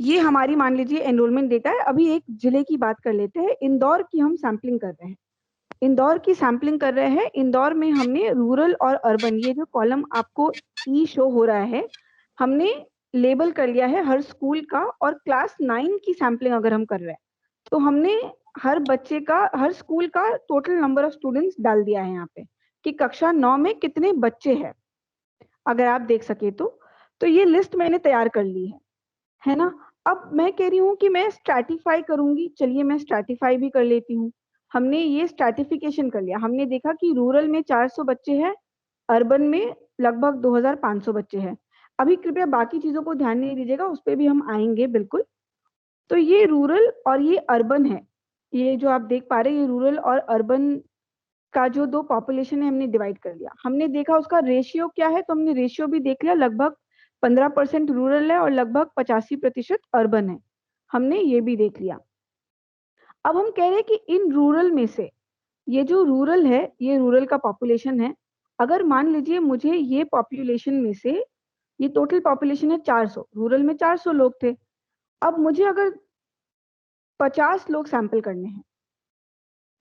ये हमारी मान लीजिए एनरोलमेंट डेटा है। अभी एक जिले की बात कर लेते हैं, इंदौर की हम सैम्पलिंग कर रहे हैं। इंदौर की सैम्पलिंग कर रहे हैं। इंदौर में हमने रूरल और अर्बन, ये जो कॉलम आपको ई शो हो रहा है, हमने लेबल कर लिया है हर स्कूल का। और क्लास 9 की सैम्पलिंग अगर हम कर रहे हैं तो हमने हर बच्चे का, हर स्कूल का टोटल नंबर ऑफ स्टूडेंट्स डाल दिया है यहाँ पे कि कक्षा 9 में कितने बच्चे हैं, अगर आप देख सके तो ये लिस्ट मैंने तैयार कर ली है ना। अब मैं कह रही हूँ कि मैं स्ट्रैटिफाई करूंगी, चलिए मैं स्ट्रैटिफाई भी कर लेती हूँ। हमने ये स्ट्रैटिफिकेशन कर लिया, हमने देखा कि रूरल में 400 बच्चे हैं, अर्बन में लगभग 2500 बच्चे हैं। अभी कृपया बाकी चीजों को ध्यान नहीं दीजिएगा, उस पर भी हम आएंगे बिल्कुल। तो ये रूरल और ये अर्बन है, ये जो आप देख पा रहे हैं, ये रूरल और अर्बन का जो दो पॉपुलेशन है हमने डिवाइड कर लिया। हमने देखा उसका रेशियो क्या है, तो हमने रेशियो भी देख लिया, लगभग 15% रूरल है और लगभग 85% अर्बन है, हमने ये भी देख लिया। अब हम कह रहे हैं कि इन रूरल में से, ये जो रूरल है, ये रूरल का पॉपुलेशन है। अगर मान लीजिए मुझे ये पॉपुलेशन में से, ये टोटल पॉपुलेशन है 400, रूरल में 400 लोग थे। अब मुझे अगर 50 लोग सैंपल करने हैं,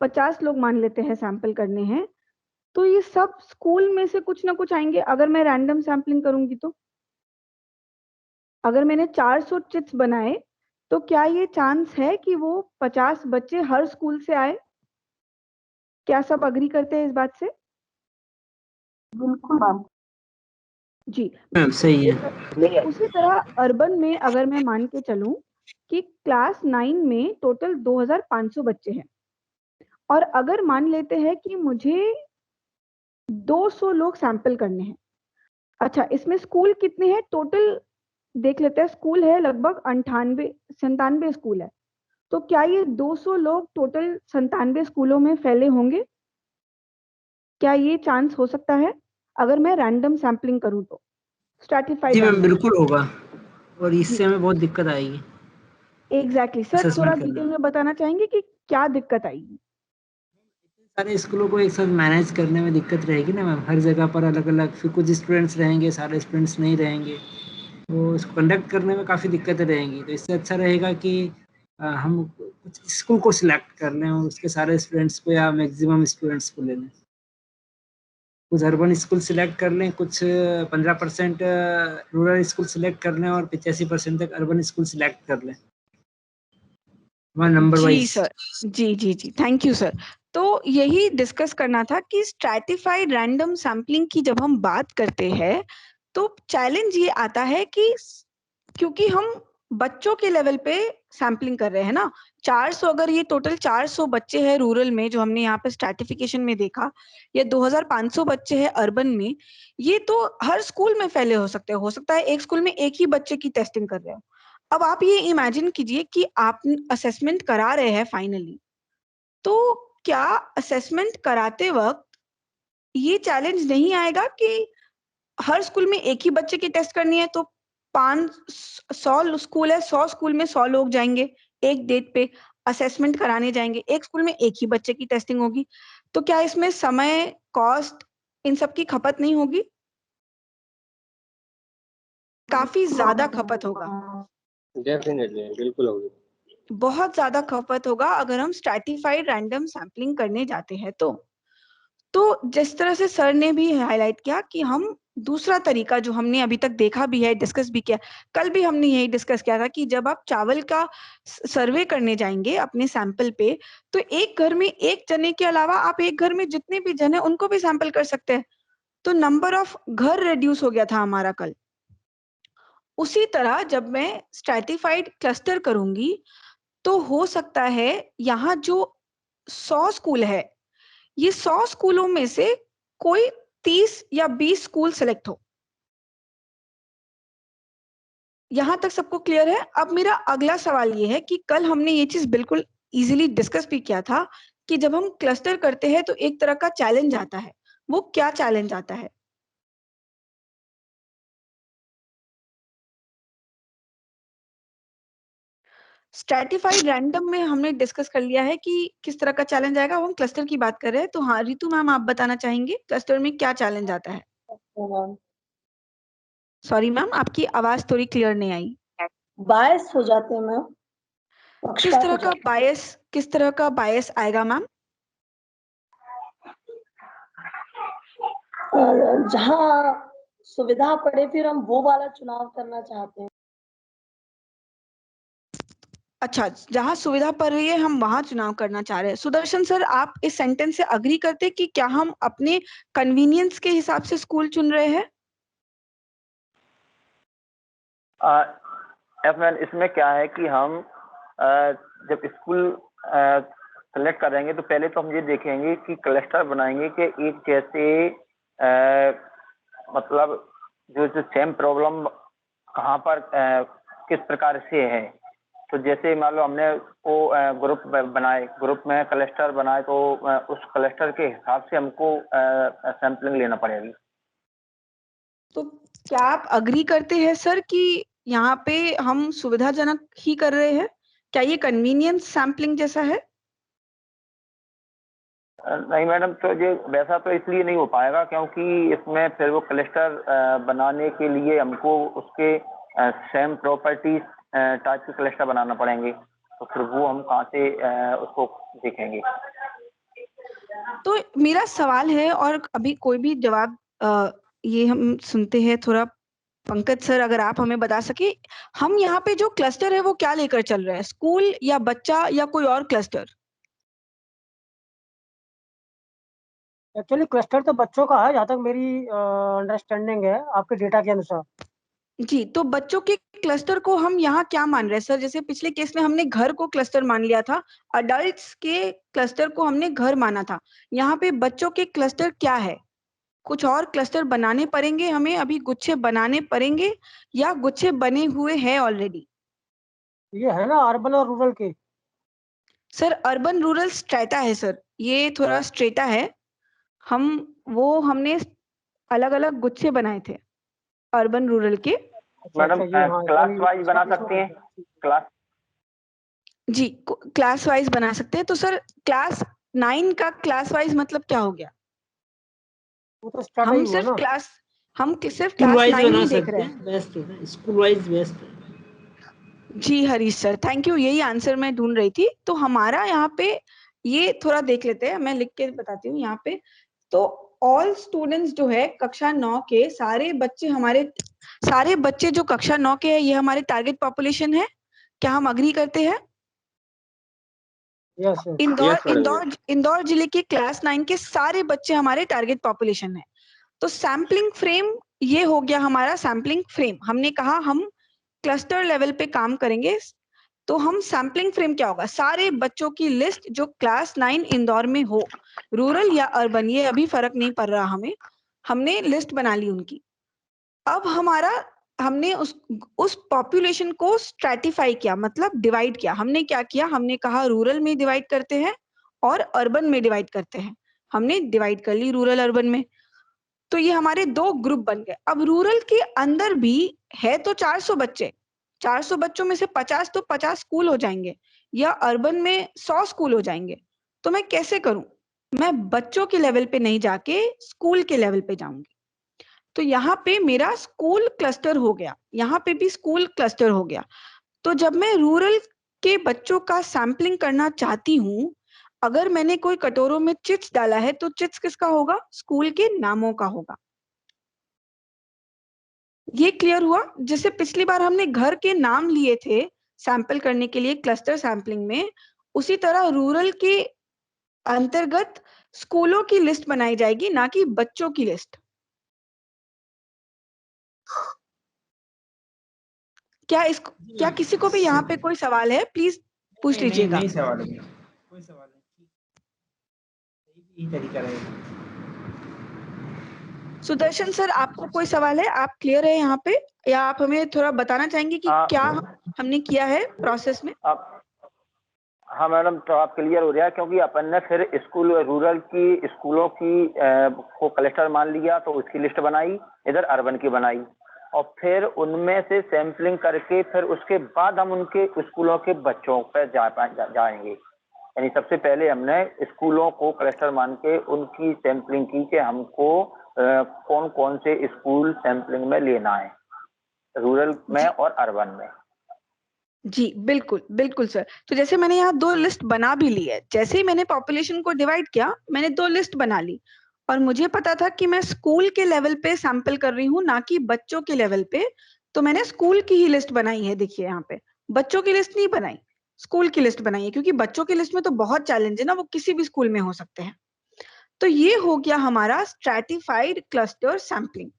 50 लोग मान लेते हैं सैंपल करने हैं, तो ये सब स्कूल में से कुछ ना कुछ आएंगे। अगर मैं रैंडम सैंपलिंग करूंगी तो अगर मैंने 400 चिट्स बनाए, तो क्या ये चांस है कि वो 50 बच्चे हर स्कूल से आए? क्या सब अग्री करते हैं इस बात से? बिल्कुल मैम। जी। सही है। उसी तरह अर्बन में अगर मैं मान के चलूं कि क्लास 9 में टोटल 2500 बच्चे हैं, और अगर मान लेते हैं कि मुझे 200 लोग सैंपल करने हैं। अच्छा, इसमें स्कूल कितने हैं टोटल देख लेते हैं। स्कूल है लगभग 97 स्कूल है। तो क्या ये 200 लोग टोटल 97 स्कूलों में फैले होंगे? क्या ये चांस हो सकता है अगर मैं रैंडम सैंपलिंग करूं तो? जी स्ट्रैटिफाइड मैम, रैंडम। बिल्कुल होगा, और जी, इससे हमें बहुत दिक्कत आएगी एग्जैक्टली सर, थोड़ा असेसमेंट करने डिटेल में। में बताना चाहेंगे कि क्या दिक्कत आएगी? सारे स्कूलों को एक साथ मैनेज करने में दिक्कत रहेगी ना मैम, हर जगह पर अलग अलग, फिर कुछ स्टूडेंट्स रहेंगे, सारे स्टूडेंट्स नहीं रहेंगे, तो इसको कंडक्ट करने में काफ़ी दिक्कतें रहेंगी। तो इससे अच्छा रहेगा कि हम कुछ स्कूल को सिलेक्ट कर लें और उसके सारे स्टूडेंट्स को या मैक्सिमम स्टूडेंट्स को ले लें। कुछ अर्बन स्कूल सिलेक्ट कर लें, कुछ 15% रूरल स्कूल सिलेक्ट कर लें और 85% तक अर्बन स्कूल सिलेक्ट कर लें, नंबर जी वाइज। सर, जी जी जी, थैंक यू सर। तो यही डिस्कस करना था कि स्ट्रैटिफाइड रैंडम सैम्पलिंग की जब हम बात करते हैं तो चैलेंज ये आता है कि क्योंकि हम बच्चों के लेवल पे सैम्पलिंग कर रहे हैं ना, 400, अगर ये टोटल 400 बच्चे हैं रूरल में जो हमने यहाँ पे स्ट्रैटिफिकेशन में देखा, या 2500 बच्चे हैं अर्बन में, ये तो हर स्कूल में फैले हो सकते हैं। हो सकता है एक स्कूल में एक ही बच्चे की टेस्टिंग कर रहे हो। अब आप ये इमेजिन कीजिए कि आप असेसमेंट करा रहे हैं फाइनली, तो क्या असेसमेंट कराते वक्त ये चैलेंज नहीं आएगा कि हर स्कूल में एक ही बच्चे की टेस्ट करनी है? तो 500 स्कूल है, 100 स्कूल में 100 लोग जाएंगे एक डेट पे असेसमेंट कराने जाएंगे, एक स्कूल में एक ही बच्चे की टेस्टिंग होगी। तो क्या इसमें समय, कॉस्ट, इन सब की खपत नहीं होगी? काफी ज्यादा खपत होगा, डेफिनेटली बिल्कुल होगी। बहुत ज्यादा खपत होगा अगर हम स्ट्रैटिफाइड रैंडम सैम्पलिंग करने जाते हैं तो जिस तरह से सर ने भी हाईलाइट किया कि हम दूसरा तरीका जो हमने अभी तक देखा भी है, डिस्कस भी किया, कल भी हमने यही डिस्कस किया था कि जब आप चावल का सर्वे करने जाएंगे अपने सैंपल पे, तो एक घर में एक जने के अलावा आप एक घर में जितने भी जने उनको भी सैंपल कर सकते हैं। तो नंबर ऑफ घर रिड्यूस हो गया था हमारा कल। उसी तरह जब मैं स्ट्रैटिफाइड क्लस्टर करूंगी तो हो सकता है यहाँ जो 100 स्कूल है, ये 100 स्कूलों में से कोई 30 या 20 स्कूल सेलेक्ट हो। यहां तक सबको क्लियर है? अब मेरा अगला सवाल ये है कि कल हमने ये चीज बिल्कुल इजीली डिस्कस भी किया था कि जब हम क्लस्टर करते हैं तो एक तरह का चैलेंज आता है। वो क्या चैलेंज आता है? स्ट्रैटिफाइड रैंडम में हमने डिस्कस कर लिया है कि किस तरह का चैलेंज आएगा। हम क्लस्टर की बात कर रहे हैं, तो हाँ रितु मैम, आप बताना चाहेंगे क्लस्टर में क्या चैलेंज आता है? सॉरी मैम, आपकी आवाज थोड़ी क्लियर नहीं आई। बायस हो जाते हैं मैम, किस तरह का बायस आएगा मैम? जहाँ सुविधा पड़े फिर हम वो वाला चुनाव करना चाहते हैं। अच्छा, जहाँ सुविधा पड़ रही है हम वहां चुनाव करना चाह रहे हैं। सुदर्शन सर, आप इस सेंटेंस से अग्री करते कि क्या हम अपने कन्वीनियंस के हिसाब से स्कूल चुन रहे हैं? मैम इसमें क्या है कि हम जब स्कूल सेलेक्ट करेंगे तो पहले तो हम ये देखेंगे कि क्लस्टर बनाएंगे कि एक जैसे मतलब जो सेम प्रॉब्लम कहाँ पर किस प्रकार से है। तो जैसे मान लो हमने वो ग्रुप बनाए, ग्रुप में क्लस्टर बनाए, तो उस क्लस्टर के हिसाब से हमको सैंपलिंग लेना पड़ेगी। तो क्या आप अग्री करते हैं सर कि यहाँ पे हम सुविधाजनक ही कर रहे हैं? क्या ये कन्वीनियंस सैम्पलिंग जैसा है? नहीं मैडम, तो ये वैसा तो इसलिए नहीं हो पाएगा क्योंकि इसमें फिर वो क्लस्टर बनाने के लिए हमको उसके सेम प्रॉपर्टीज टाइप के क्लस्टर बनाना पड़ेंगे, तो फिर वो हम कहाँ से उसको देखेंगे। तो मेरा सवाल है, और अभी कोई भी जवाब ये हम सुनते हैं थोड़ा। पंकज सर, अगर आप हमें बता सके, हम यहाँ पे जो क्लस्टर है वो क्या लेकर चल रहे हैं, स्कूल या बच्चा या कोई और क्लस्टर? एक्चुअली क्लस्टर तो बच्चों का है, जहाँ तक मेरी अंडरस्टैंडिंग है आपके डेटा के अनुसार। जी, तो बच्चों के क्लस्टर को हम यहाँ क्या मान रहे हैं सर? जैसे पिछले केस में हमने घर को क्लस्टर मान लिया था, अडल्ट्स के क्लस्टर को हमने घर माना था। यहाँ पे बच्चों के क्लस्टर क्या है? कुछ और क्लस्टर बनाने पड़ेंगे हमें, अभी गुच्छे बनाने पड़ेंगे, या गुच्छे बने हुए हैं ऑलरेडी? ये है ना अर्बन और रूरल के। सर, अर्बन रूरल स्ट्रेटा है सर, ये थोड़ा स्ट्रेटा है। हमने अलग अलग गुच्छे बनाए थे अर्बन रूरल के। मैडम क्लास वाइज बना सकते हैं, क्लास। जी, क्लास वाइज बना सकते हैं। तो सर, क्लास 9 का क्लास वाइज मतलब क्या हो गया? वो तो स्ट्रेटा हम ही हुआ सिर्फ ना। क्लास हम सिर्फ स्कूल क्लास वाइज 9 बना ही देख सकते रहे हैं। हैं, बेस्ट है, स्कूल वाइज बेस्ट है। जी हरीश सर, थैंक यू, यही आंसर मैं ढूंढ रही थी। तो हमारा यहाँ पे ये थोड़ा देख लेते हैं, मैं लिख के बताती हूँ यहाँ पे। तो ऑल स्टूडेंट्स जो है कक्षा 9 के सारे बच्चे जो कक्षा 9 के हैं, ये हमारे टारगेट पॉपुलेशन है। क्या हम अग्री करते हैं? यस इंदौर जिले के क्लास 9 के सारे बच्चे हमारे टारगेट पॉपुलेशन है। तो सैम्पलिंग फ्रेम ये हो गया हमारा सैम्पलिंग फ्रेम। हमने कहा हम क्लस्टर लेवल पे काम करेंगे, तो हम सैम्पलिंग फ्रेम क्या होगा? सारे बच्चों की लिस्ट जो क्लास 9 इंदौर में हो, रूरल या अर्बन ये अभी फर्क नहीं पड़ रहा हमें, हमने लिस्ट बना ली उनकी। अब हमने उस पॉपुलेशन को स्ट्रैटिफाई किया, मतलब डिवाइड किया। हमने क्या किया? हमने कहा रूरल में डिवाइड करते हैं और अर्बन में डिवाइड करते हैं। हमने डिवाइड कर ली रूरल अर्बन में। तो ये हमारे 2 ग्रुप बन गए। अब रूरल के अंदर भी है तो 400 बच्चे, 400 बच्चों में से 50 तो 50 स्कूल हो जाएंगे, या अर्बन में 100 स्कूल हो जाएंगे। तो मैं कैसे करूं? मैं बच्चों के लेवल पे नहीं जाके स्कूल के लेवल पे जाऊंगी। तो यहाँ पे मेरा स्कूल क्लस्टर हो गया, यहाँ पे भी स्कूल क्लस्टर हो गया। तो जब मैं रूरल के बच्चों का सैम्पलिंग करना चाहती हूँ, अगर मैंने कोई कटोरों में चिट्स डाला है तो चिट्स किसका होगा? स्कूल के नामों का होगा। ये क्लियर हुआ? जैसे पिछली बार हमने घर के नाम लिए थे सैंपल करने के लिए क्लस्टर सैंपलिंग में, उसी तरह रूरल के अंतर्गत स्कूलों की लिस्ट बनाई जाएगी, ना कि बच्चों की लिस्ट। क्या किसी को भी यहाँ पे कोई सवाल है? प्लीज पूछ लीजिएगा। नहीं सवाल है, कोई सवाल नहीं, यही तरीका रहेगा। सुदर्शन सर, आपको कोई सवाल है? आप क्लियर है यहाँ पे, या आप हमें थोड़ा बताना चाहेंगे कि क्या हमने किया है प्रोसेस में? हाँ मैडम, तो आप क्लियर हो गया क्योंकि अपन ने फिर रूरल की स्कूलों की को क्लस्टर मान लिया, तो उसकी लिस्ट बनाई, इधर अर्बन की बनाई, और फिर उनमें से सैंपलिंग करके फिर उसके बाद हम उनके स्कूलों के बच्चों पर जाएंगे। यानी सबसे पहले हमने स्कूलों को क्लस्टर मान के उनकी सैंपलिंग की कि हमको कौन कौन से स्कूल सैंपलिंग में लेना है, रूरल में और अर्बन में। जी, बिल्कुल, बिल्कुल सर। तो जैसे मैंने यहाँ 2 लिस्ट बना भी ली है। जैसे ही मैंने पॉपुलेशन को डिवाइड किया, मैंने 2 लिस्ट बना ली और मुझे पता था कि मैं स्कूल के लेवल पे सैंपल कर रही हूँ, ना कि बच्चों के लेवल पे। तो मैंने स्कूल की ही लिस्ट बनाई है, देखिए यहाँ पे। बच्चों की लिस्ट नहीं बनाई, स्कूल की लिस्ट बनाई है, क्योंकि बच्चों की लिस्ट में तो बहुत चैलेंज है ना, वो किसी भी स्कूल में हो सकते हैं। तो ये हो गया हमारा स्ट्रैटिफाइड क्लस्टर सैंपलिंग।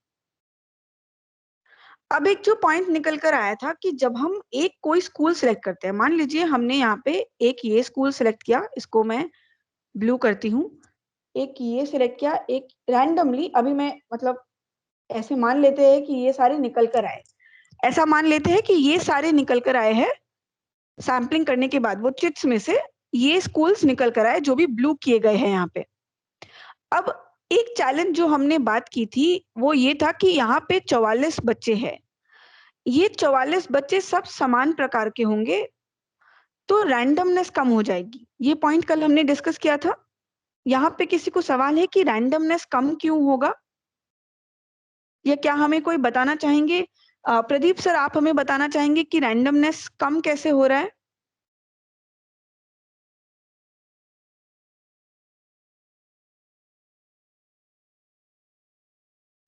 अब एक जो पॉइंट निकल कर आया था कि जब हम एक कोई स्कूल सिलेक्ट करते हैं, मान लीजिए हमने यहाँ पे एक ये स्कूल सिलेक्ट किया, इसको मैं ब्लू करती हूँ, एक ये सिलेक्ट किया, एक रैंडमली, अभी मैं मतलब ऐसे मान लेते हैं कि ये सारे निकल कर आए, ऐसा मान लेते हैं कि ये सारे निकल कर आए हैं सैम्पलिंग करने के बाद, वो चिट्स में से ये स्कूल्स निकल कर आए जो भी ब्लू किए गए हैं यहाँ पे। अब एक चैलेंज जो हमने बात की थी वो ये था कि यहाँ पे 44 बच्चे हैं, ये 44 बच्चे सब समान प्रकार के होंगे, तो रैंडमनेस कम हो जाएगी। ये पॉइंट कल हमने डिस्कस किया था। यहाँ पे किसी को सवाल है कि रैंडमनेस कम क्यों होगा, या क्या हमें कोई बताना चाहेंगे? प्रदीप सर, आप हमें बताना चाहेंगे कि रैंडमनेस कम कैसे हो रहा है?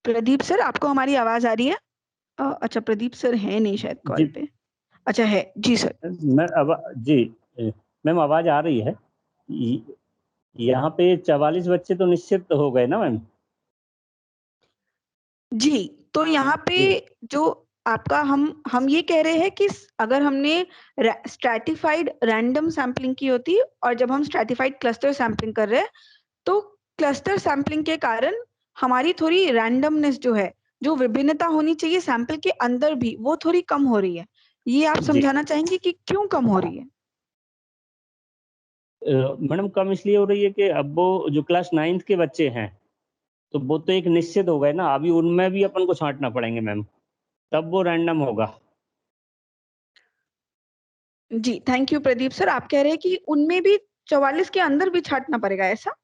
प्रदीप सर, आपको हमारी आवाज आ रही है? अच्छा, प्रदीप सर है नहीं शायद कॉल जी पे। अच्छा है जी सर। मैं अब जी मैम आवाज आ रही है। यहाँ पे 44 बच्चे तो निश्चित हो गए ना मैम? जी, तो यहाँ पे जी जो आपका हम ये कह रहे हैं कि अगर हमने स्ट्रैटिफाइड रैंडम सैम्पलिंग की होती और जब हम स्ट्रैटिफाइड क्लस्टर सैम्पलिंग कर रहे हैं, तो क्लस्टर सैम्पलिंग के कारण हमारी थोड़ी रैंडमनेस जो है, जो विभिन्नता होनी चाहिए सैंपल के अंदर भी, वो थोड़ी कम हो रही है। ये आप जी समझाना चाहेंगे कि क्यों कम हो रही है? मैडम कम इसलिए हो रही है कि अब वो जो क्लास 9th के बच्चे हैं तो वो तो एक निश्चित हो गए ना, अभी उनमें भी अपन को छांटना पड़ेंगे मैम, तब वो रैंडम होगा। जी, थैंक यू प्रदीप सर। आप कह रहे हैं कि उनमें भी 44 के अंदर भी छांटना पड़ेगा, ऐसा?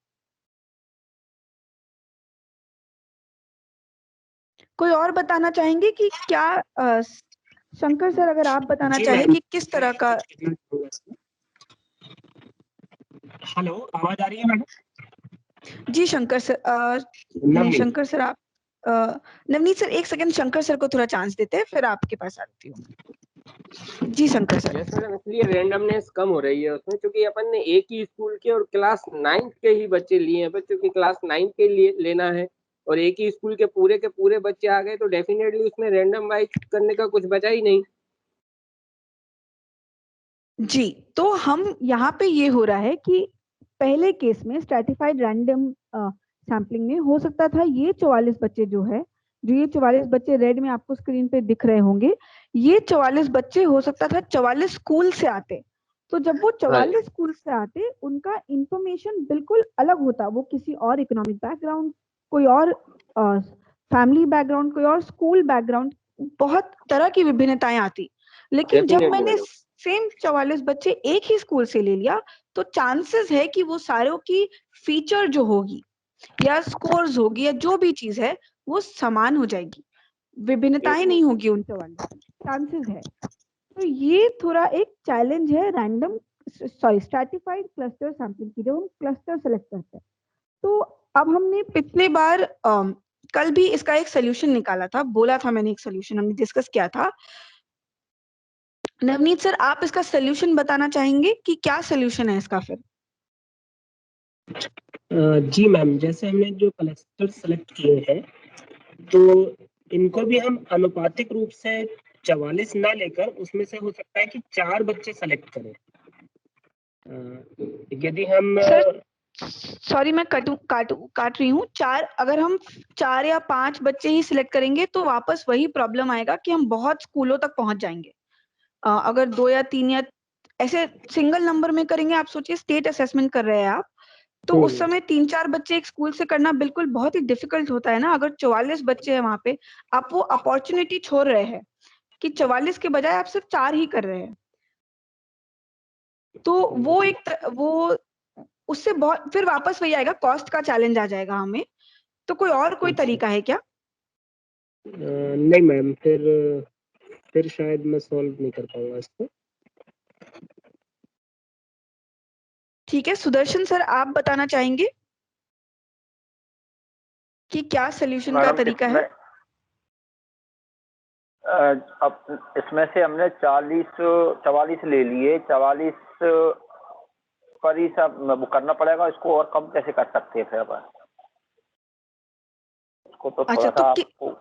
कोई और बताना चाहेंगे कि क्या शंकर सर, अगर आप बताना जी चाहें मैम। कि किस तरह का? हेलो, आवाज आ रही है मैडम? जी शंकर सर, नहीं नवनीत। शंकर सर आप नवनीत सर, एक सेकंड, शंकर सर को थोड़ा चांस देते हैं, फिर आपके पास आती हूँ। जी शंकर सर। यस मैडम, इसलिए रेंडमनेस कम हो रही है उसमें, क्योंकि अपन ने एक ही स्कूल के और क्लास 9th के ही बच्चे लिए हैं, बच्चों की क्लास 9th के लिए लेना है और एक ही स्कूल के पूरे बच्चे आ गए तो डेफिनेटली उसमें रैंडम वाइज करने का कुछ बचा ही नहीं। जी, तो हम यहाँ पे ये हो रहा है कि पहले केस में स्ट्रैटिफाइड रैंडम सैम्पलिंग में हो सकता था ये 44 बच्चे जो है, जो ये 44 बच्चे रेड में आपको स्क्रीन पे दिख रहे होंगे, ये 44 बच्चे हो सकता था 44 स्कूल से आते। तो जब वो 44 स्कूल से आते, उनका इंफॉर्मेशन बिल्कुल अलग होता, वो किसी और इकोनॉमिक बैकग्राउंड, कोई और फैमिली बैकग्राउंड, कोई और स्कूल बैकग्राउंड, बहुत तरह की विभिन्नताएं आती। लेकिन जब डेफिनेटली मैंने मैडम। सेम 44 बच्चे एक ही स्कूल से ले लिया, तो चांसेस है कि वो सारों की फीचर जो होगी या स्कोर्स होगी या जो भी चीज है वो समान हो जाएगी, विभिन्नताएं नहीं होगी उन 44, चांसेस है। तो ये थोड़ा एक चैलेंज है random sorry stratified cluster sampling की, जब हम क्लस्टर सेलेक्ट करते हैं। तो अब हमने पिछले बार कल भी इसका एक सोल्यूशन निकाला था, बोला था मैंने, एक सोल्यूशन हमने डिस्कस किया था। नवनीत सर, आप इसका सोल्यूशन बताना चाहेंगे कि क्या सोल्यूशन है इसका फिर? जी मैम, जैसे हमने जो क्लस्टर सेलेक्ट किए हैं तो इनको भी हम अनुपातिक रूप से 44 ना लेकर उसमें से हो सकता है कि 4 बच्चे सेलेक्ट करें। यदि हम सॉरी मैं काट रही हूँ। अगर हम 4 या 5 बच्चे ही सिलेक्ट करेंगे तो वापस वही प्रॉब्लम आएगा कि हम बहुत स्कूलों तक पहुंच जाएंगे। अगर 2 या 3 या ऐसे सिंगल नंबर में करेंगे, आप सोचिए स्टेट असेसमेंट कर रहे हैं आप, तो उस समय 3-4 बच्चे एक स्कूल से करना बिल्कुल बहुत ही डिफिकल्ट होता है ना। अगर 44 बच्चे हैं वहां पे, आप वो अपॉर्चुनिटी छोड़ रहे हैं कि 44 के बजाय आप सिर्फ 4 ही कर रहे हैं, तो वो वो उससे बहुत फिर वापस वही आएगा, कॉस्ट का चैलेंज आ जाएगा हमें। तो कोई तरीका है क्या? नहीं मैम, फिर शायद मैं सॉल्व नहीं कर पाऊंगा इसको। ठीक है, सुदर्शन सर आप बताना चाहेंगे कि क्या सोल्यूशन का मैडम तरीका है? अब इसमें से हमने 44 ले लिए, 44 पर ही सब वो करना पड़ेगा, इसको और कम कैसे कर सकते हैं फिर अपन इसको? तो अच्छा, थोड़ा सा आपको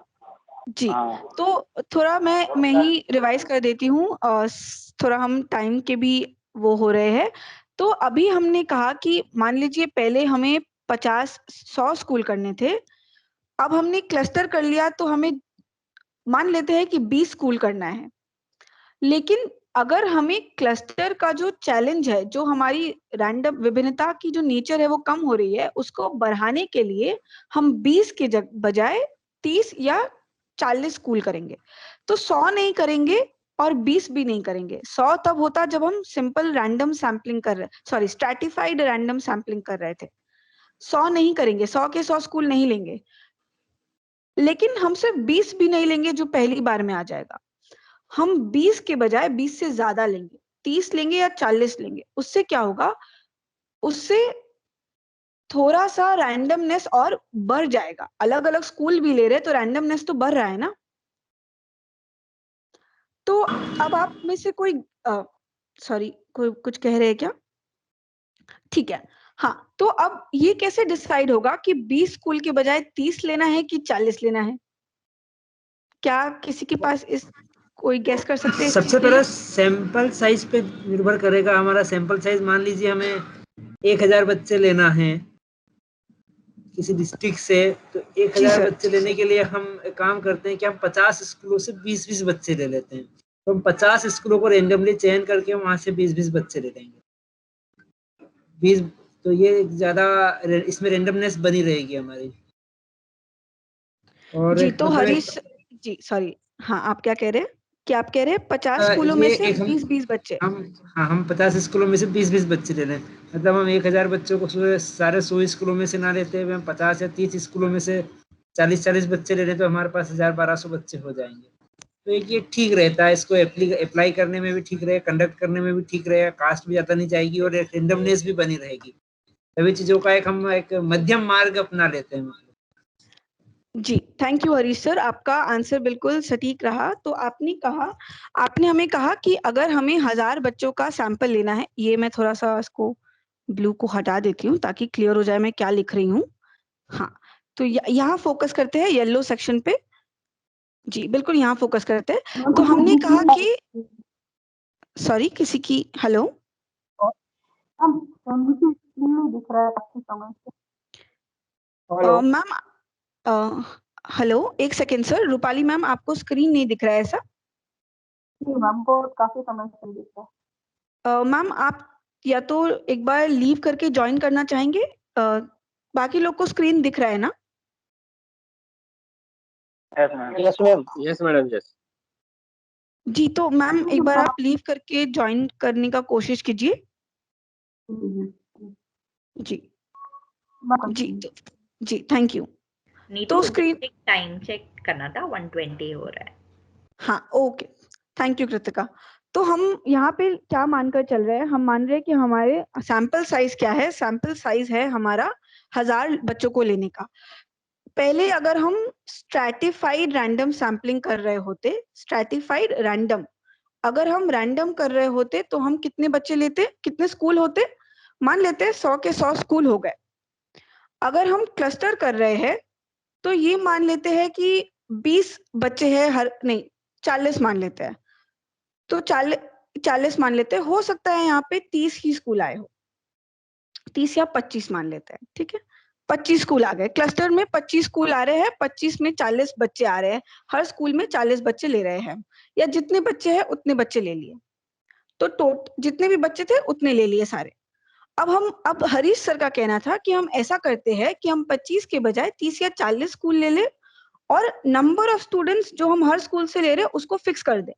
जी, हाँ। तो थोड़ा मैं ही रिवाइज कर देती हूँ, थोड़ा हम टाइम के भी वो हो रहे हैं। तो अभी हमने कहा कि मान लीजिए पहले हमें 50-100 स्कूल करने थे, अब हमने क्लस्टर कर लिया तो हमें मान लेते हैं कि 20 स्कूल करना है। लेकिन अगर हमें क्लस्टर का जो चैलेंज है, जो हमारी रैंडम विभिन्नता की जो नेचर है वो कम हो रही है, उसको बढ़ाने के लिए हम 20 के बजाय 30 या 40 स्कूल करेंगे। तो 100 नहीं करेंगे और 20 भी नहीं करेंगे। 100 तब होता जब हम सिंपल रैंडम सैम्पलिंग कर रहे, सॉरी स्ट्रैटिफाइड रैंडम सैम्पलिंग कर रहे थे। 100 नहीं करेंगे, 100 के 100 स्कूल नहीं लेंगे। लेकिन हम सिर्फ 20 भी नहीं लेंगे जो पहली बार में आ जाएगा। हम 20 के बजाय 20 से ज्यादा लेंगे, 30 लेंगे या 40 लेंगे। उससे क्या होगा, उससे थोड़ा सा रैंडमनेस और बढ़ जाएगा। अलग अलग स्कूल भी ले रहे तो रैंडमनेस तो बढ़ रहा है ना। तो अब आप में से कोई सॉरी कोई कुछ कह रहे हैं क्या? ठीक है, हाँ, तो अब ये कैसे डिसाइड होगा कि 20 स्कूल के बजाय 30 लेना है कि 40 लेना है? क्या किसी के पास इस कोई गैस कर सकते हैं इस सबसे चीज के पहले लिए? सैंपल साइज पे निर्भर करेगा। हमारा सैंपल साइज मान लीजिए हमें 1000 बच्चे लेना है किसी डिस्ट्रिक्ट से, तो जी 1000 सर। बच्चे लेने के लिए हम एक काम करते हैं कि हम 50 स्कूलों से 20-20 बच्चे ले लेते हैं। तो हम 50 स्कूलों को रेंडमली चयन करके वहां से 20-20 बच्चे ले लेंगे। 20 तो ये ज्यादा इसमें रेंडमनेस बनी रहेगी हमारी। और जी, एक तो मतलब हरीश जी सॉरी, हाँ आप क्या कह रहे हैं कि आप कह रहे हैं 50 स्कूलों में ये से एक 20-20 बच्चे? हम 50 स्कूलों में से 20-20 बच्चे ले रहे हैं। मतलब हम 1000 बच्चों को सारे 100 स्कूलों में से ना लेते हुए हम 50 या 30 स्कूलों में से 40-40 बच्चे ले रहे हैं, तो हमारे पास 1000-1200 बच्चे हो जाएंगे। तो एक ये ठीक रहता है, इसको अप्लाई करने में भी ठीक रहेगा, कंडक्ट करने में भी ठीक रहेगा, कास्ट भी ज्यादा नहीं जाएगी और रेंडमनेस भी बनी रहेगी। सभी चीजों का हम एक मध्यम मार्ग अपना लेते हैं। जी, थैंक यू हरीश सर, आपका आंसर बिल्कुल सटीक रहा। तो आपने हमें कहा कि अगर हमें 1000 बच्चों का सैंपल लेना है, ये मैं थोड़ा सा इसको ब्लू को हटा देती हूँ ताकि क्लियर हो जाए मैं क्या लिख रही हूँ। हाँ, तो यहाँ फोकस करते हैं येलो सेक्शन पे। जी बिल्कुल, यहाँ फोकस करते हैं। तो हमने कहा कि सॉरी किसी की हेलो दिख रहा है आपके समझ से। मैम, हेलो एक सेकेंड सर, रूपाली मैम आपको स्क्रीन नहीं दिख रहा है ऐसा? मैम को काफी समय से दिख रहा है। मैम आप या तो एक बार लीव करके ज्वाइन करना चाहेंगे? बाकी लोग को स्क्रीन दिख रहा है ना? Yes ma'am. Yes madam, yes. जी, तो मैम एक बार आप लीव करके ज्वाइन करने का कोशिश कीजिए। जी जी thank you. Neetu screen time check करना था, 120 हो रहा है। हाँ ओके, थैंक यू कृतिका। तो हम यहाँ पे क्या मानकर चल रहे हैं, हम मान रहे हैं कि हमारे सैंपल साइज क्या है, सैंपल साइज है हमारा 1000 बच्चों को लेने का। पहले अगर हम स्ट्रैटिफाइड रैंडम सैम्पलिंग कर रहे होते, स्ट्रैटिफाइड रैंडम, अगर हम रैंडम कर रहे होते तो हम कितने बच्चे लेते, कितने स्कूल होते? मान लेते हैं 100 के 100 स्कूल हो गए। अगर हम क्लस्टर कर रहे हैं तो ये मान लेते हैं कि 20 बच्चे हैं हर, नहीं 40 मान लेते हैं, तो 40 मान लेते हैं। हो सकता है यहाँ पे 30 ही स्कूल आए हो, 30 या 25 मान लेते हैं, ठीक है। 25 स्कूल आ गए, क्लस्टर में 25 स्कूल आ रहे हैं, 25 में 40 बच्चे आ रहे हैं, हर स्कूल में 40 बच्चे ले रहे हैं, या जितने बच्चे हैं उतने बच्चे ले लिए। तो जितने भी बच्चे थे उतने ले लिए सारे। अब हरीश सर का कहना था कि हम ऐसा करते हैं कि हम 25 के बजाय 30 या 40 स्कूल ले ले और नंबर ऑफ स्टूडेंट्स जो हम हर स्कूल से ले रहे हैं उसको फिक्स कर दे।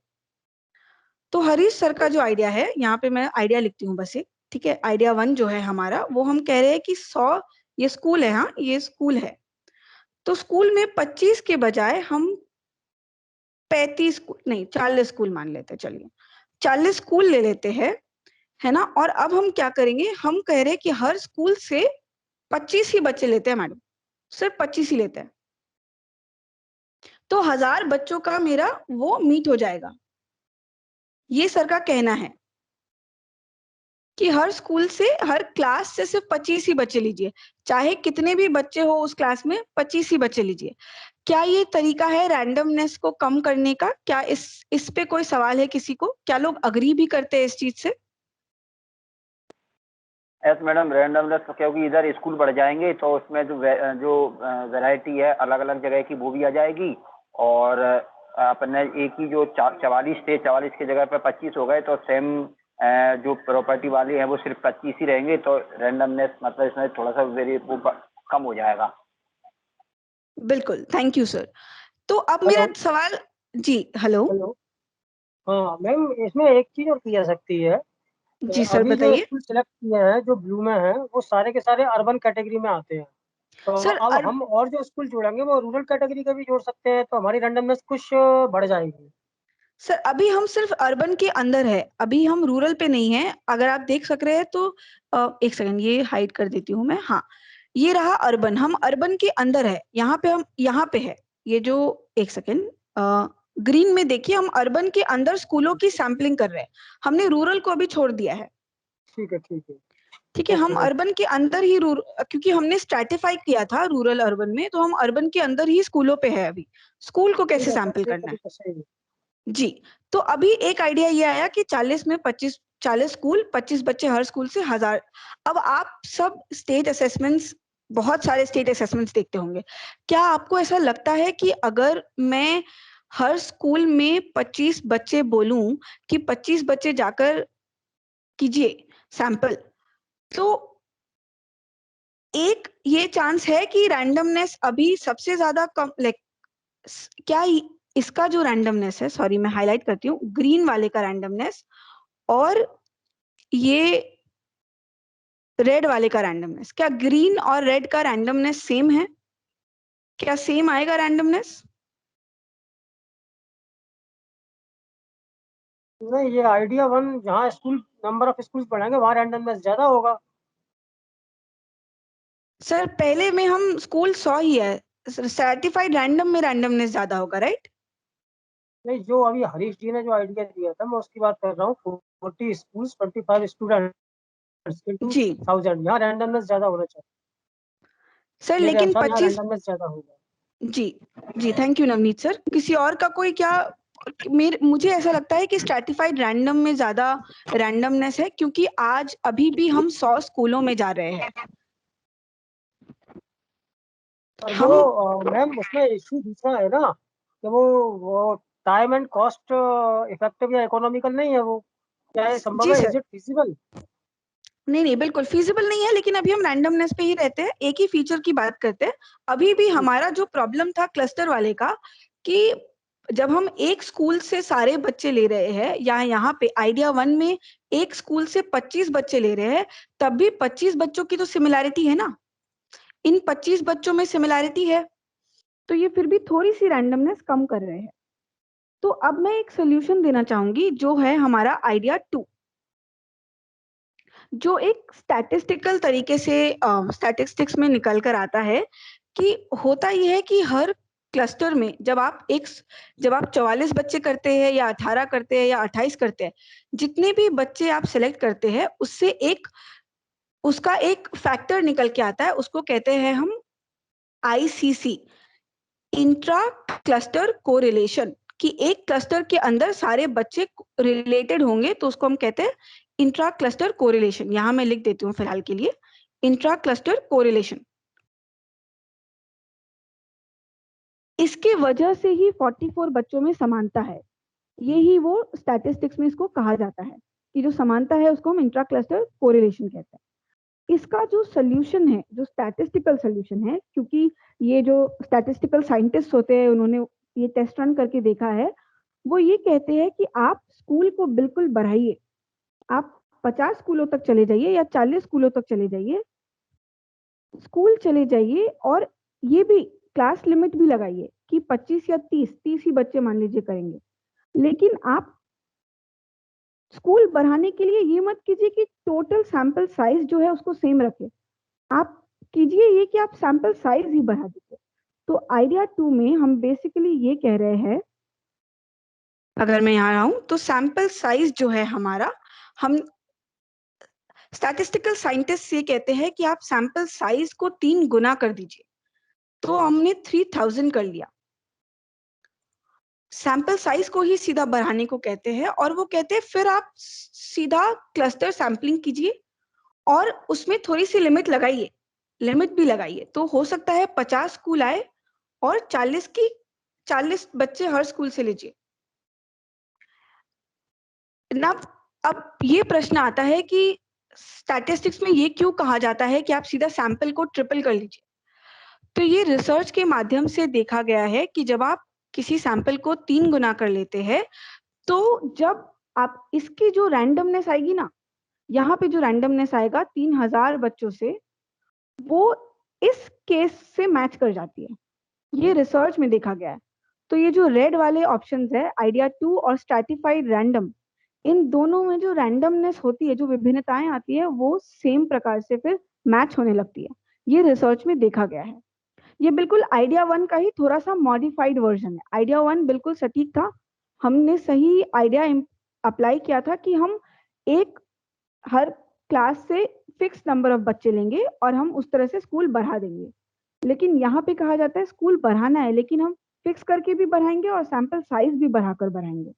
तो हरीश सर का जो आइडिया है, यहाँ पे मैं आइडिया लिखती हूँ बस एक, ठीक है। आइडिया 1 जो है हमारा, वो हम कह रहे हैं कि 100 ये स्कूल है, हाँ ये स्कूल है, तो स्कूल में 25 के बजाय हम 35 नहीं 40 स्कूल मान लेते हैं। चलिए 40 स्कूल ले लेते हैं, है ना। और अब हम क्या करेंगे, हम कह रहे हैं कि हर स्कूल से 25 ही बच्चे लेते हैं मैडम, सिर्फ 25 ही लेते हैं, तो 1000 बच्चों का मेरा वो मीट हो जाएगा। ये सर का कहना है कि हर स्कूल से, हर क्लास से सिर्फ 25 ही बच्चे लीजिए, चाहे कितने भी बच्चे हो उस क्लास में, 25 ही बच्चे लीजिए। क्या ये तरीका है रैंडमनेस को कम करने का? क्या इस पे कोई सवाल है किसी को? क्या लोग अग्री भी करते हैं इस चीज से? यस मैडम, रैंडमनेस क्योंकि इधर स्कूल बढ़ जाएंगे तो उसमें जो वैरायटी है अलग अलग जगह की वो भी आ जाएगी, और अपने एक ही जो 44 थे, 44 की जगह पे 25 हो गए, तो सेम जो प्रॉपर्टी वाले हैं वो सिर्फ 25 ही रहेंगे, तो रैंडमनेस मतलब इसमें थोड़ा सा कम हो जाएगा। बिल्कुल, थैंक यू सर। तो अब मेरा सवाल, जी हेलो। हाँ मैम, इसमें एक चीज और की जा सकती है। जी सर अभी जो बताइए। स्कूल सिलेक्ट किए हैं जो ब्लू में है वो सारे के सारे अर्बन कैटेगरी में आते हैं, तो सर अब हम और जो स्कूल जोड़ेंगे वो रूरल कैटेगरी का भी जोड़ सकते हैं, तो हमारी रैंडमनेस कुछ बढ़ जाएगी। सर अभी हम सिर्फ अर्बन के अंदर है, अभी हम रूरल पे नहीं है। अगर आप देख सक रहे हैं तो एक सेकंड ये हाइड कर देती हूँ मैं। हाँ, ये रहा अर्बन, हम अर्बन के अंदर है, यहाँ पे हम, यहाँ पे है ये जो, एक सेकंड ग्रीन में देखिए, हम अर्बन के अंदर स्कूलों की सैंपलिंग कर रहे हैं, हमने रूरल को अभी छोड़ दिया है। ठीक है ठीक है ठीक है, हम अर्बन के अंदर ही क्योंकि हमने स्ट्रैटिफाई किया था रूरल अर्बन में, तो हम अर्बन के अंदर ही स्कूलों पे है अभी, स्कूल को कैसे सैंपल करना है। जी, तो अभी एक आइडिया ये आया कि 40 में 25, 40 स्कूल, 25 बच्चे हर स्कूल से 1000। अब आप सब स्टेट असेसमेंट्स, बहुत सारे स्टेट असेसमेंट्स देखते होंगे, क्या आपको ऐसा लगता है कि अगर मैं हर स्कूल में 25 बच्चे बोलूं कि 25 बच्चे जाकर कीजिए सैंपल, तो एक ये चांस है कि रैंडमनेस अभी सबसे ज्यादा कम, लाइक क्या इसका जो रैंडमनेस है, सॉरी मैं हाईलाइट करती हूँ, ग्रीन वाले का रैंडमनेस और ये रेड वाले का रैंडमनेस, क्या ग्रीन और रेड का रैंडमनेस सेम है? क्या सेम आएगा रैंडमनेस? नहीं, ये आइडिया वन जहाँ स्कूल नंबर ऑफ स्कूल्स बढ़ाएंगे वहाँ रैंडमनेस ज्यादा होगा। सर पहले में हम स्कूल 100 ही है, सर्टिफाइड रैंडम में रैंडमनेस ज्यादा होगा, राइट? नहीं, जो अभी हरीश जी ने जो आइडिया दिया था मैं उसकी बात कर रहा हूँ। 40 स्कूल्स 25 स्टूडेंट्स इनटू जी 1000, यहाँ रैंडमनेस ज्यादा होना चाहिए सर, मेरे लेकिन अनुसार, यहाँ 25, रैंडमनेस ज्यादा होगा। जी जी थैंक यू नवनीत सर। किसी और का कोई क्या? मुझे ऐसा लगता है कि स्ट्रैटिफाइड रैंडम में ज्यादा रैंडमनेस है, क्योंकि आज अभी भी हम 100 स्कूलों में जा रहे हैं। और हम वो मैम उसमें इशू दूसरा है ना कि वो टाइम एंड कॉस्ट इफेक्टिव या इकोनॉमिकल नहीं है वो, क्या है जी संभव है? Sir, is it feasible? नहीं नहीं बिल्कुल फीजिबल नहीं है, लेकिन अभी हम रैंडमनेस पे ही रहते हैं, एक ही फीचर की बात करते हैं। अभी भी हमारा जो प्रॉब्लम था क्लस्टर वाले का, कि जब हम एक स्कूल से सारे बच्चे ले रहे हैं, या यहाँ पे आइडिया वन में एक स्कूल से 25 बच्चे ले रहे हैं, तब भी 25 बच्चों की तो सिमिलैरिटी है ना, इन 25 बच्चों में सिमिलैरिटी है, तो ये फिर भी थोड़ी सी रैंडमनेस कम कर रहे हैं। तो अब मैं एक सोल्यूशन देना चाहूंगी, जो है हमारा आइडिया 2, जो एक स्टैटिस्टिकल तरीके से स्टैटिस्टिक्स में निकल कर आता है कि होता यह है कि हर क्लस्टर में जब आप 44 बच्चे करते हैं या 18 करते हैं या 28 करते हैं, जितने भी बच्चे आप सिलेक्ट करते हैं उससे उसका एक फैक्टर निकल के आता है, उसको कहते हैं हम ICC, इंट्रा क्लस्टर कोरिलेशन, कि एक क्लस्टर के अंदर सारे बच्चे रिलेटेड होंगे, तो उसको हम कहते हैं इंट्रा क्लस्टर कोरिलेशन। यहां मैं लिख देती हूँ फिलहाल के लिए, इंट्रा क्लस्टर कोरिलेशन। इसके वजह से ही 44 बच्चों में समानता है, यही वो स्टैटिस्टिक्स में इसको कहा जाता है कि जो समानता है उसको हम इंट्रा क्लस्टर कोरिलेशन कहते हैं। इसका जो सोल्यूशन है, जो स्टैटिस्टिकल सोल्यूशन है, क्योंकि ये जो स्टैटिस्टिकल साइंटिस्ट होते हैं उन्होंने ये टेस्ट रन करके देखा है, वो ये कहते हैं कि आप स्कूल को बिल्कुल बढ़ाइए, आप 50 स्कूलों तक चले जाइए या 40 स्कूलों तक चले जाइए, स्कूल चले जाइए, और ये भी क्लास लिमिट भी लगाइए कि 25 या 30 ही बच्चे मान लीजिए करेंगे, लेकिन आप स्कूल बढ़ाने के लिए ये मत कीजिए कि टोटल सैंपल साइज जो है उसको सेम रखे, आप कीजिए ये कि आप सैंपल साइज ही बढ़ा दीजिए। तो आइडिया 2 में हम बेसिकली ये कह रहे हैं, अगर मैं यहाँ आऊं तो सैंपल साइज जो है हमारा, हम स्टैटिस्टिकल साइंटिस्ट ये कहते हैं कि आप सैंपल साइज को 3 गुना कर दीजिए। तो हमने 3000 कर लिया। सैंपल साइज को ही सीधा बढ़ाने को कहते हैं, और वो कहते हैं फिर आप सीधा क्लस्टर सैम्पलिंग कीजिए और उसमें थोड़ी सी लिमिट लगाइए, लिमिट भी लगाइए। तो हो सकता है 50 स्कूल आए और 40 बच्चे हर स्कूल से लीजिए ना। अब ये प्रश्न आता है कि स्टैटिस्टिक्स में ये क्यों कहा जाता है कि आप सीधा सैंपल को ट्रिपल कर लीजिए। तो ये रिसर्च के माध्यम से देखा गया है कि जब आप किसी सैंपल को 3 गुना कर लेते हैं, तो जब आप इसकी जो रैंडमनेस आएगी ना, यहाँ पे जो रैंडमनेस आएगा 3000 बच्चों से, वो इस केस से मैच कर जाती है। ये रिसर्च में देखा गया है। तो ये जो रेड वाले ऑप्शंस है, आइडिया 2 और स्ट्रैटिफाइड रैंडम, इन दोनों में जो रैंडमनेस होती है, जो विभिन्नताएं आती है, वो सेम प्रकार से फिर मैच होने लगती है। ये रिसर्च में देखा गया है। ये बिल्कुल आइडिया 1 का ही थोड़ा सा मॉडिफाइड वर्जन है। आइडिया 1 बिल्कुल सटीक था, हमने सही आइडिया अप्लाई किया था कि हम एक हर क्लास से फिक्स नंबर ऑफ बच्चे लेंगे और हम उस तरह से स्कूल बढ़ा देंगे। लेकिन यहाँ पे कहा जाता है स्कूल बढ़ाना है, लेकिन हम फिक्स करके भी बढ़ाएंगे और सैंपल साइज भी बढ़ाकर बढ़ाएंगे।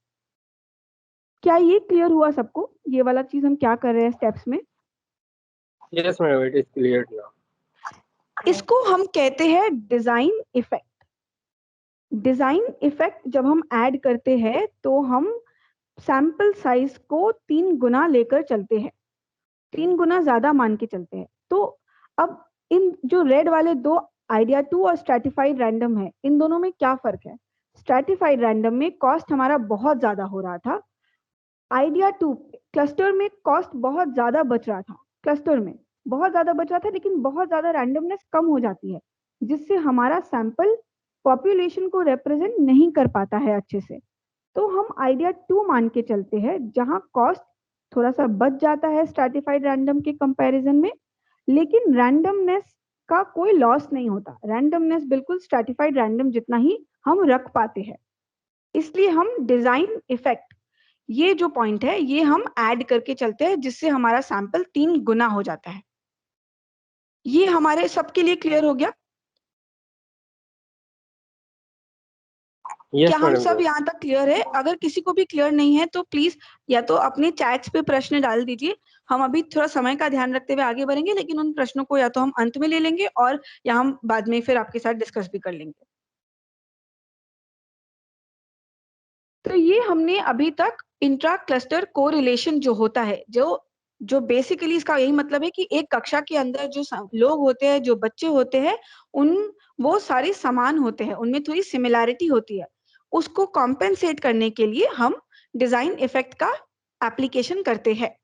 क्या ये क्लियर हुआ सबको, ये वाला चीज हम क्या कर रहे हैं स्टेप्स में? Yes madam, it is clear now. इसको हम कहते हैं डिजाइन इफेक्ट। डिजाइन इफेक्ट जब हम ऐड करते हैं तो हम सैंपल साइज को 3 गुना लेकर चलते हैं, 3 गुना ज्यादा मान के चलते हैं। तो अब इन जो रेड वाले दो आइडिया 2 और स्ट्रैटिफाइड रैंडम है, इन दोनों में क्या फर्क है? स्ट्रैटिफाइड रैंडम में कॉस्ट हमारा बहुत ज्यादा हो रहा था, आइडिया 2 क्लस्टर में कॉस्ट बहुत ज्यादा बच रहा था, क्लस्टर में बहुत ज्यादा बच रहा था, लेकिन बहुत ज्यादा रैंडमनेस कम हो जाती है, जिससे हमारा सैंपल पॉपुलेशन को रिप्रेजेंट नहीं कर पाता है अच्छे से। तो हम आइडिया 2 मान के चलते हैं, जहां कॉस्ट थोड़ा सा बच जाता है स्ट्रैटिफाइड रैंडम के कंपैरिजन में, लेकिन रैंडमनेस का कोई लॉस नहीं होता। रैंडमनेस बिल्कुल स्ट्रैटिफाइड रैंडम जितना ही हम रख पाते हैं। इसलिए हम डिजाइन इफेक्ट, ये जो पॉइंट है, ये हम ऐड करके चलते हैं, जिससे हमारा सैंपल 3 गुना हो जाता है। ये हमारे सबके लिए क्लियर हो गया? क्या हम सब यहाँ तक क्लियर है? अगर किसी को भी क्लियर नहीं है तो प्लीज या तो अपने चैट्स पे प्रश्न डाल दीजिए। हम अभी थोड़ा समय का ध्यान रखते हुए आगे बढ़ेंगे, लेकिन उन प्रश्नों को या तो हम अंत में ले लेंगे और या हम बाद में फिर आपके साथ डिस्कस भी कर लेंगे। तो ये हमने अभी तक इंट्रा क्लस्टर कोरिलेशन जो होता है, जो बेसिकली इसका यही मतलब है कि एक कक्षा के अंदर जो लोग होते हैं, जो बच्चे होते हैं, वो सारे समान होते हैं, उनमें थोड़ी सिमिलैरिटी होती है। उसको कॉम्पेंसेट करने के लिए हम डिजाइन इफेक्ट का एप्लीकेशन करते हैं।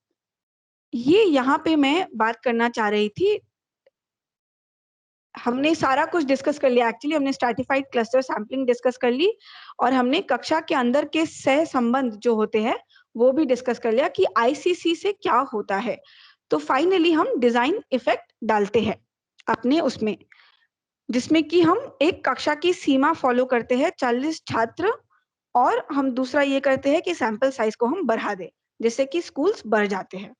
ये यहाँ पे मैं बात करना चाह रही थी। हमने सारा कुछ डिस्कस कर लिया, एक्चुअली हमने स्ट्रैटिफाइड क्लस्टर सैम्पलिंग डिस्कस कर ली, और हमने कक्षा के अंदर के सह संबंध जो होते हैं वो भी डिस्कस कर लिया कि आईसीसी से क्या होता है। तो फाइनली हम डिजाइन इफेक्ट डालते हैं अपने उसमें, जिसमें कि हम एक कक्षा की सीमा फॉलो करते हैं, 40 छात्र, और हम दूसरा ये करते हैं कि सैंपल साइज को हम बढ़ा दें, जिससे कि स्कूल्स बढ़ जाते हैं।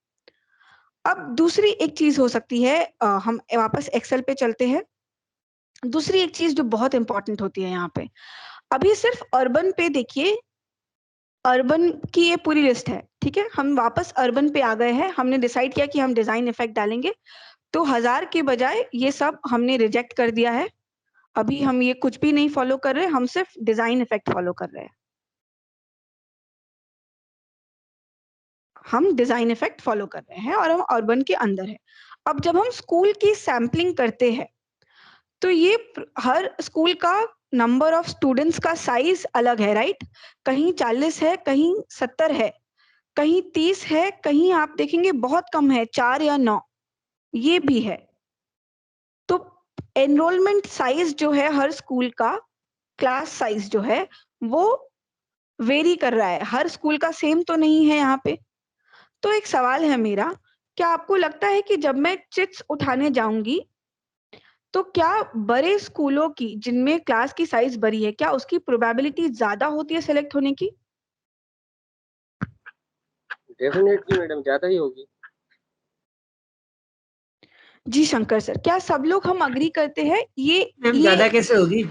अब दूसरी एक चीज हो सकती है, हम वापस एक्सेल पे चलते हैं। दूसरी एक चीज जो बहुत इंपॉर्टेंट होती है यहाँ पे, अभी सिर्फ अर्बन पे देखिए, अर्बन की ये पूरी लिस्ट है, ठीक है। हम वापस अर्बन पे आ गए हैं, हमने डिसाइड किया कि हम डिजाइन इफेक्ट डालेंगे, तो 1000 के बजाय ये सब हमने रिजेक्ट कर दिया है। अभी हम ये कुछ भी नहीं फॉलो कर रहे, हम सिर्फ डिजाइन इफेक्ट फॉलो कर रहे हैं। हम डिजाइन इफेक्ट फॉलो कर रहे हैं और हम अर्बन के अंदर है। अब जब हम स्कूल की सैम्पलिंग करते हैं, तो ये हर स्कूल का नंबर ऑफ स्टूडेंट्स का साइज अलग है, राइट? कहीं 40 है, कहीं 70 है, कहीं 30 है, कहीं आप देखेंगे बहुत कम है, 4 या 9, ये भी है। तो एनरोलमेंट साइज जो है हर स्कूल का, क्लास साइज जो है वो वेरी कर रहा है, हर स्कूल का सेम तो नहीं है यहाँ पे। तो एक सवाल है मेरा, क्या आपको लगता है कि जब मैं चिट्स उठाने जाऊंगी तो क्या बड़े स्कूलों की जिनमें क्लास की साइज बड़ी है, क्या उसकी प्रोबेबिलिटी ज्यादा होती है सेलेक्ट होने की? डेफिनेटली मैडम, ज्यादा ही होगी। जी शंकर सर, क्या सब लोग हम अग्री करते हैं ये? मैम ज्यादा कैसे होगी?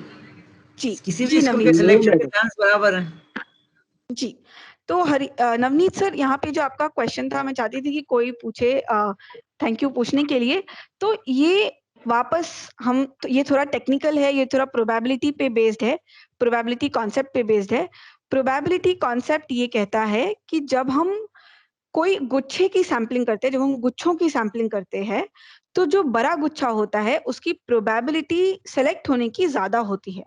जी किसी जी भी स्कूल के नवनीत सिलेक्शन के चांस बराबर हैं। जी। तो नवनीत सर, यहाँ पे जो आपका क्वेश्चन था, मैं चाहती थी कि कोई पूछे। थैंक यू पूछने के लिए। तो ये वापस हम तो ये थोड़ा टेक्निकल है, ये थोड़ा प्रोबेबिलिटी पे बेस्ड है, प्रोबेबिलिटी कॉन्सेप्ट पे बेस्ड है। प्रोबेबिलिटी कॉन्सेप्ट ये कहता है कि जब हम कोई गुच्छे की सैम्पलिंग करते हैं, जब हम गुच्छों की सैम्पलिंग करते हैं, तो जो बड़ा गुच्छा होता है उसकी प्रोबेबिलिटी सेलेक्ट होने की ज्यादा होती है।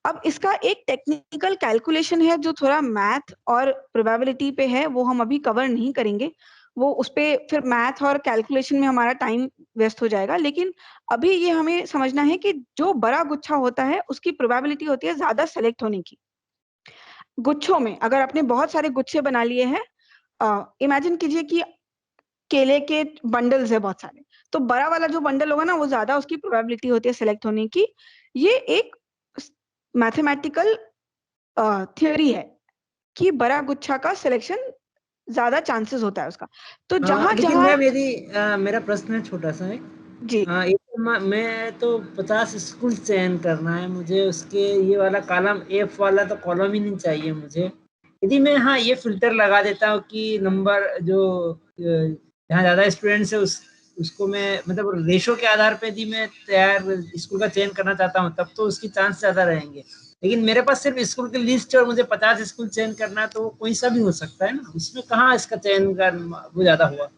अब इसका एक टेक्निकल कैलकुलेशन है जो थोड़ा मैथ और प्रोबेबिलिटी पे है, वो हम अभी कवर नहीं करेंगे। वो उस पे फिर मैथ और कैलकुलेशन में हमारा टाइम वेस्ट हो जाएगा। लेकिन अभी ये हमें समझना है कि जो बड़ा गुच्छा होता है उसकी प्रोबेबिलिटी होती है ज्यादा सेलेक्ट होने की। गुच्छों में अगर आपने बहुत सारे गुच्छे बना लिए हैं, इमेजिन कीजिए कि केले के बंडल्स है बहुत सारे, तो बड़ा वाला जो बंडल होगा ना, वो ज्यादा उसकी प्रोबेबिलिटी होती है सिलेक्ट होने की। ये एक मैथमेटिकल थ्योरी है कि बड़ा गुच्छा का सिलेक्शन ज्यादा चांसेस होता है उसका। तो जहां लेकिन जहां मैम यदि मेरा प्रश्न है छोटा सा एक, जी मैं तो 50 स्कूल चयन करना है मुझे, उसके ये वाला कॉलम एफ वाला तो कॉलम ही नहीं चाहिए मुझे। यदि मैं हाँ ये फिल्टर लगा देता हूँ कि नंबर जो जहाँ ज्यादा स्टूडेंट्स है उसको मैं मतलब रेशो के आधार पे यदि मैं तैयार स्कूल का चयन करना चाहता हूँ, तब तो उसकी चांस ज्यादा रहेंगे। लेकिन मेरे पास सिर्फ स्कूल की लिस्ट है और मुझे 50 स्कूल चयन करना है, तो वो कोई सा भी हो सकता है ना, उसमें कहाँ इसका चयन का वो ज्यादा हुआ।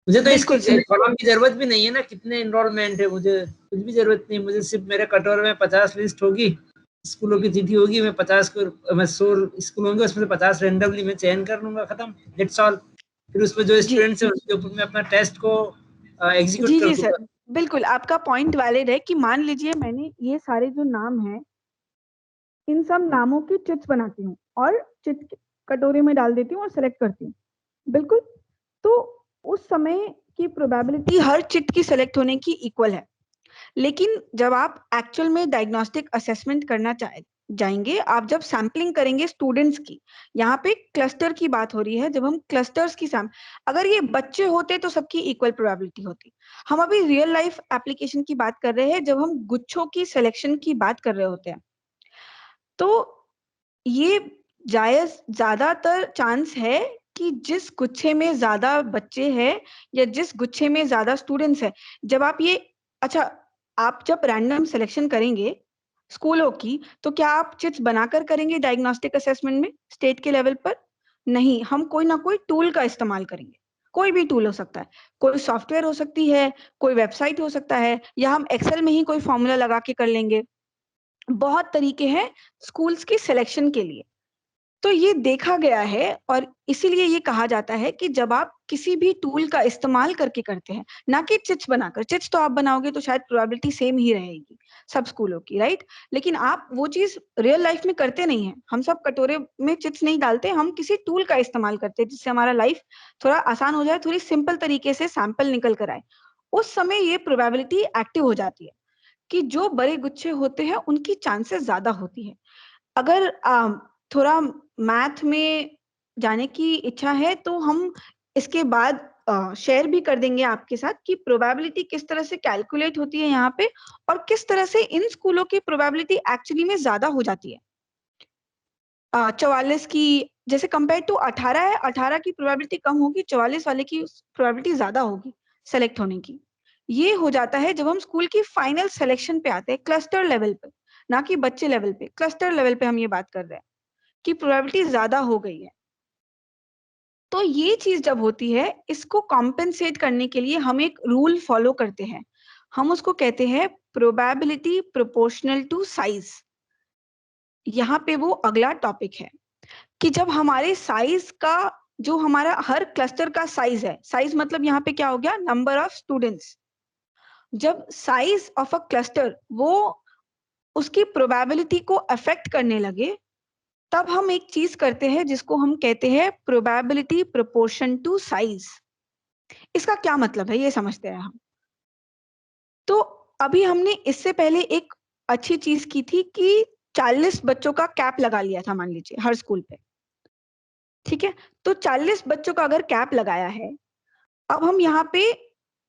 मुझे तो इसकी कॉलम की जरूरत भी नहीं है ना, कितने एनरोलमेंट है, मुझे कुछ भी जरूरत नहीं। मुझे सिर्फ मेरे कटोरे में 50 लिस्ट होगी, स्कूलों की तिथि होगी, मैं 50 को मैं 100 स्कूल होंगे, उसमें से 50 रेंडमली मैं चयन कर लूंगा, खत्म, दैट्स ऑल। फिर उसमें जो स्टूडेंट्स है उनके ऊपर मैं अपना टेस्ट को एग्जीक्यूट कर जी दूंगा। सर, बिल्कुल आपका पॉइंट वैलिड है कि मान लीजिए मैंने ये सारे जो नाम हैं, इन सब नामों की चिट्स बनाती हूँ और चिट कटोरे में डाल देती हूँ और सेलेक्ट करती हूँ। बिल्कुल। तो उस समय की प्रोबेबिलिटी हर चिट की सेलेक्ट होने की इक्वल है। लेकिन जब आप एक्चुअल में डायग्नोस्टिक असेसमेंट करना जाएंगे, आप जब सैम्पलिंग करेंगे स्टूडेंट्स की, यहाँ पे क्लस्टर की बात हो रही है, जब हम क्लस्टर्स की अगर ये बच्चे होते तो सबकी इक्वल प्रोबेबिलिटी होती। हम अभी रियल लाइफ एप्लीकेशन की बात कर रहे हैं, जब हम गुच्छों की सिलेक्शन की बात कर रहे होते हैं, तो ये जायज ज्यादातर चांस है कि जिस गुच्छे में ज्यादा बच्चे हैं या जिस गुच्छे में ज्यादा स्टूडेंट्स है, जब आप ये अच्छा आप जब रैंडम सिलेक्शन करेंगे स्कूलों की, तो क्या आप चिट्स बनाकर करेंगे डायग्नोस्टिक असेसमेंट में स्टेट के लेवल पर? नहीं, हम कोई ना कोई टूल का इस्तेमाल करेंगे। कोई भी टूल हो सकता है, कोई सॉफ्टवेयर हो सकती है, कोई वेबसाइट हो सकता है, या हम एक्सेल में ही कोई फॉर्मूला लगा के कर लेंगे। बहुत तरीके हैं स्कूल्स की सिलेक्शन के लिए। तो ये देखा गया है और इसीलिए ये कहा जाता है कि जब आप किसी भी टूल का इस्तेमाल करके करते हैं, ना कि चिट्स बनाकर, चिट्स तो आप बनाओगे तो शायद प्रोबेबिलिटी सेम ही रहेगी सब स्कूलों की, राइट? लेकिन आप वो चीज रियल लाइफ में करते नहीं है। हम सब कटोरे में चिट्स नहीं डालते, हम किसी टूल का इस्तेमाल करते हैं जिससे हमारा लाइफ थोड़ा आसान हो जाए, थोड़ी सिंपल तरीके से सैंपल निकल कर आए। उस समय ये प्रोबेबिलिटी एक्टिव हो जाती है कि जो बड़े गुच्छे होते हैं उनकी चांसेस ज्यादा होती है। अगर थोड़ा मैथ में जाने की इच्छा है तो हम इसके बाद शेयर भी कर देंगे आपके साथ कि प्रोबेबिलिटी किस तरह से कैलकुलेट होती है यहाँ पे, और किस तरह से इन स्कूलों की प्रोबेबिलिटी एक्चुअली में ज्यादा हो जाती है। 44 की जैसे कंपेयर टू 18 है, 18 की प्रोबेबिलिटी कम होगी, 44 वाले की प्रोबेबिलिटी ज्यादा होगी सेलेक्ट होने की। ये हो जाता है जब हम स्कूल की फाइनल सिलेक्शन पे आते हैं, क्लस्टर लेवल पे, ना कि बच्चे लेवल पे, क्लस्टर लेवल पे हम ये बात कर रहे हैं कि प्रोबेबिलिटी ज्यादा हो गई है। तो ये चीज जब होती है, इसको कॉम्पेंसेट करने के लिए हम एक रूल फॉलो करते हैं, हम उसको कहते हैं प्रोबेबिलिटी प्रोपोर्शनल टू साइज। यहाँ पे वो अगला टॉपिक है कि जब हमारे साइज का, जो हमारा हर क्लस्टर का साइज है, साइज मतलब यहाँ पे क्या हो गया, नंबर ऑफ स्टूडेंट्स। जब साइज ऑफ अ क्लस्टर वो उसकी प्रोबेबिलिटी को अफेक्ट करने लगे, तब हम एक चीज करते हैं जिसको हम कहते हैं प्रोबेबिलिटी प्रोपोर्शन टू साइज। इसका क्या मतलब है ये समझते हैं हम। तो अभी हमने इससे पहले एक अच्छी चीज की थी कि 40 बच्चों का कैप लगा लिया था मान लीजिए हर स्कूल पे, ठीक है। तो 40 बच्चों का अगर कैप लगाया है, अब हम यहाँ पे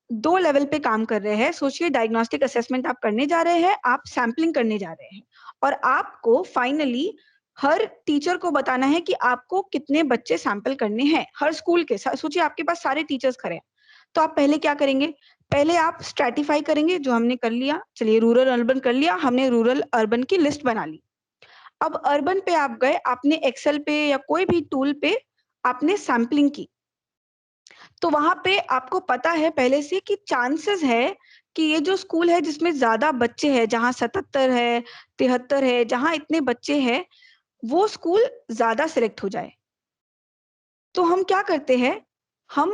2 लेवल पे काम कर रहे हैं। सोचिए डायग्नोस्टिक असेसमेंट आप करने जा रहे हैं, आप सैंपलिंग करने जा रहे हैं और आपको फाइनली हर टीचर को बताना है कि आपको कितने बच्चे सैंपल करने हैं हर स्कूल के। सोचिए आपके पास सारे टीचर्स खड़े हैं, तो आप पहले क्या करेंगे, पहले आप स्ट्रैटिफाई करेंगे, जो हमने कर लिया। चलिए रूरल अर्बन कर लिया हमने, रूरल अर्बन की लिस्ट बना ली। अब अर्बन पे आप गए, आपने एक्सेल पे या कोई भी टूल पे आपने सैंपलिंग की, तो वहां पे आपको पता है पहले से कि चांसेस है कि ये जो स्कूल है जिसमें ज्यादा बच्चे हैं, जहां 77 है 73 है, जहां इतने बच्चे हैं, वो स्कूल ज्यादा सिलेक्ट हो जाए। तो हम क्या करते हैं, हम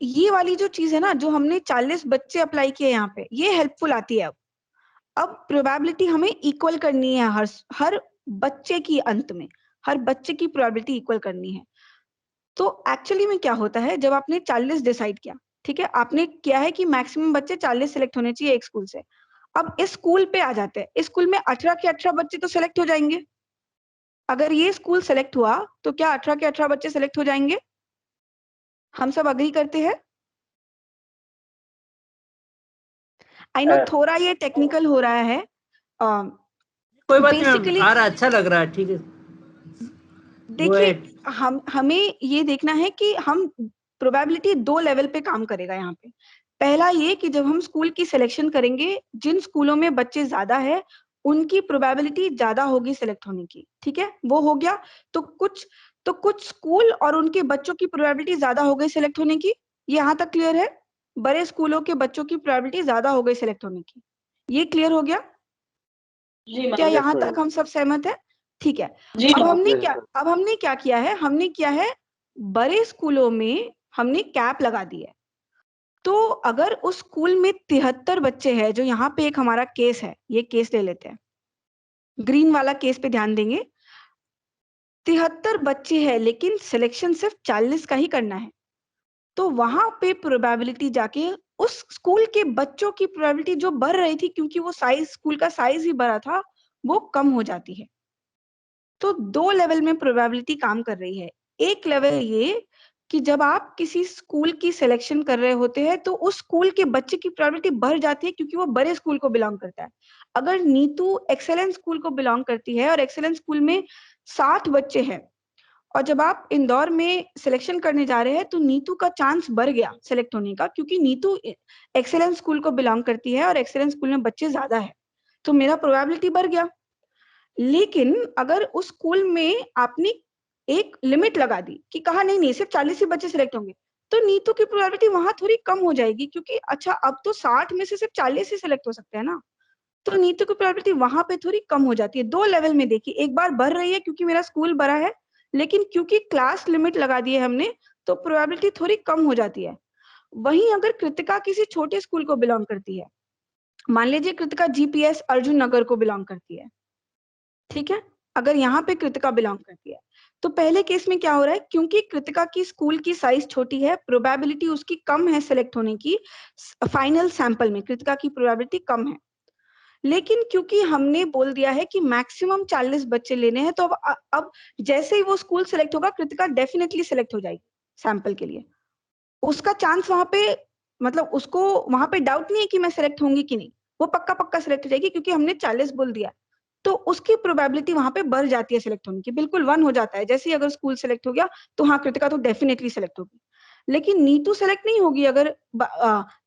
ये वाली जो चीज है ना, जो हमने 40 बच्चे अप्लाई किए यहाँ पे, ये हेल्पफुल आती है। अब प्रोबेबिलिटी हमें इक्वल करनी है हर बच्चे की, अंत में हर बच्चे की प्रोबेबिलिटी इक्वल करनी है। तो एक्चुअली में क्या होता है, जब आपने 40 डिसाइड किया, ठीक है, आपने किया है कि मैक्सिमम बच्चे 40 सिलेक्ट होने चाहिए एक स्कूल से। अब इस स्कूल पे आ जाते हैं, इस स्कूल में 18 के 18 बच्चे तो सिलेक्ट हो जाएंगे। अगर ये स्कूल सेलेक्ट हुआ तो क्या 18 के 18 बच्चे सिलेक्ट हो जाएंगे? हम सब अग्री करते हैं? आई नो थोड़ा ये टेक्निकल हो रहा है। कोई बात नहीं मैम, बेसिकली आ रहा, अच्छा लग रहा है, ठीक है। देखिए, हमें ये देखना है कि हम प्रोबेबिलिटी 2 लेवल पे काम करेगा यहाँ पे। पहला ये कि जब हम स्कूल की सिलेक्शन करेंगे, जिन स्कूलों में बच्चे ज्यादा है उनकी प्रोबेबिलिटी ज्यादा होगी सिलेक्ट होने की, ठीक है, वो हो गया। तो कुछ स्कूल और उनके बच्चों की प्रोबेबिलिटी ज्यादा हो गई सिलेक्ट होने की, ये यहाँ तक क्लियर है। बड़े स्कूलों के बच्चों की प्रोबेबिलिटी ज्यादा हो गई सिलेक्ट होने की, ये क्लियर हो गया? जी क्या मैम यहाँ बिल्कुल। तक हम सब सहमत है? ठीक है। जी अब मैम हमने बिल्कुल। क्या किया है, हमने किया है बड़े स्कूलों में हमने कैप लगा दी है। तो अगर उस स्कूल में 73 बच्चे हैं, जो यहाँ पे एक हमारा केस है, ये केस ले लेते हैं, ग्रीन वाला केस पे ध्यान देंगे। 73 बच्चे हैं लेकिन सिलेक्शन सिर्फ 40 का ही करना है, तो वहां पे प्रोबेबिलिटी जाके उस स्कूल के बच्चों की प्रोबेबिलिटी जो बढ़ रही थी, क्योंकि वो साइज, स्कूल का साइज ही बड़ा था, वो कम हो जाती है। तो 2 लेवल में प्रोबेबिलिटी काम कर रही है। एक लेवल ये कि जब आप किसी स्कूल की सिलेक्शन कर रहे होते हैं तो उस स्कूल के बच्चे की प्रोबेबिलिटी बढ़ जाती है क्योंकि वो बड़े स्कूल को बिलोंग करता है। अगर नीतू एक्सेलेंस स्कूल को बिलोंग करती है और एक्सेलेंस स्कूल में 60 बच्चे हैं, और जब आप इंदौर में सिलेक्शन करने जा रहे हैं तो नीतू का चांस बढ़ गया सिलेक्ट होने का, क्योंकि नीतू एक्सेलेंस स्कूल को बिलोंग करती है और एक्सेलेंस स्कूल में बच्चे ज्यादा है, तो मेरा प्रोबेबिलिटी बढ़ गया। लेकिन अगर उस स्कूल में आपने एक लिमिट लगा दी कि कहा नहीं नहीं सिर्फ 40 ही बच्चे सिलेक्ट होंगे, तो नीतू की प्रोबेबिलिटी वहां थोड़ी कम हो जाएगी, क्योंकि अच्छा अब तो 60 में से सिर्फ 40 ही सिलेक्ट हो सकते हैं ना, तो नीतू की प्रोबेबिलिटी वहां पे थोड़ी कम हो जाती है। 2 लेवल में देखिए, एक बार बढ़ रही है क्योंकि मेरा स्कूल बड़ा है, लेकिन क्योंकि क्लास लिमिट लगा दी है हमने, तो प्रोबेबिलिटी थोड़ी कम हो जाती है। वहीं अगर कृतिका किसी छोटे स्कूल को बिलोंग करती है, मान लीजिए कृतिका जीपीएस अर्जुन नगर को बिलोंग करती है, ठीक है, अगर यहाँ पे कृतिका बिलोंग करती है, तो पहले केस में क्या हो रहा है, क्योंकि कृतिका की स्कूल की साइज छोटी है, प्रोबेबिलिटी उसकी कम है सिलेक्ट होने की, फाइनल सैंपल में कृतिका की प्रोबेबिलिटी कम है। लेकिन क्योंकि हमने बोल दिया है कि मैक्सिमम 40 बच्चे लेने हैं, तो अब जैसे ही वो स्कूल सिलेक्ट होगा, कृतिका डेफिनेटली सिलेक्ट हो जाएगी सैंपल के लिए। उसका चांस वहां पे, मतलब उसको वहां पे डाउट नहीं है कि मैं सिलेक्ट होंगी कि नहीं, वो पक्का पक्का सिलेक्ट हो जाएगी क्योंकि हमने 40 बोल दिया। तो उसकी प्रोबेबिलिटी वहां पे बढ़ जाती है सिलेक्ट होने की, बिल्कुल 1 हो जाता है। जैसे ही अगर स्कूल सिलेक्ट हो गया तो हाँ कृतिका तो डेफिनेटली सिलेक्ट होगी, लेकिन नीतू सेलेक्ट नहीं होगी। अगर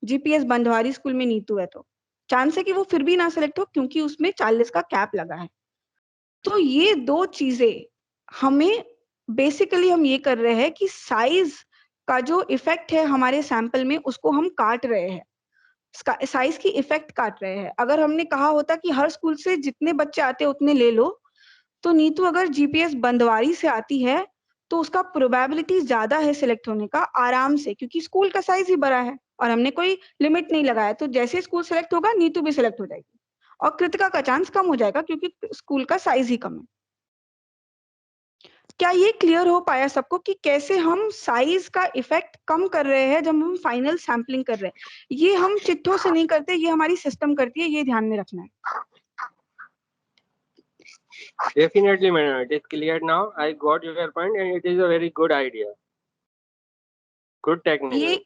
जीपीएस बंधवारी स्कूल में नीतू है तो चांस है कि वो फिर भी ना सिलेक्ट हो, क्योंकि उसमें 40 का कैप लगा है। तो ये 2 चीजें हमें, बेसिकली हम ये कर रहे हैं कि साइज का जो इफेक्ट है हमारे सैंपल में, उसको हम काट रहे हैं, साइज की इफेक्ट काट रहे हैं। अगर हमने कहा होता कि हर स्कूल से जितने बच्चे आते हैं उतने ले लो, तो नीतू अगर जीपीएस बंधवारी से आती है तो उसका प्रोबेबिलिटी ज्यादा है सिलेक्ट होने का आराम से, क्योंकि स्कूल का साइज ही बड़ा है और हमने कोई लिमिट नहीं लगाया। तो जैसे स्कूल सेलेक्ट होगा नीतू भी सिलेक्ट हो जाएगी, और कृतिका का चांस कम हो जाएगा क्योंकि स्कूल का साइज ही कम है। क्या ये क्लियर हो पाया सबको कि कैसे हम साइज का इफेक्ट कम कर रहे हैं जब हम फाइनल सैम्पलिंग कर रहे हैं? ये हम चिट्ठों से नहीं करते, ये हमारी सिस्टम करती है, ये ध्यान में रखना है। Definitely, madam. It is clear now. I got your point, and it is a very good idea. Good technique.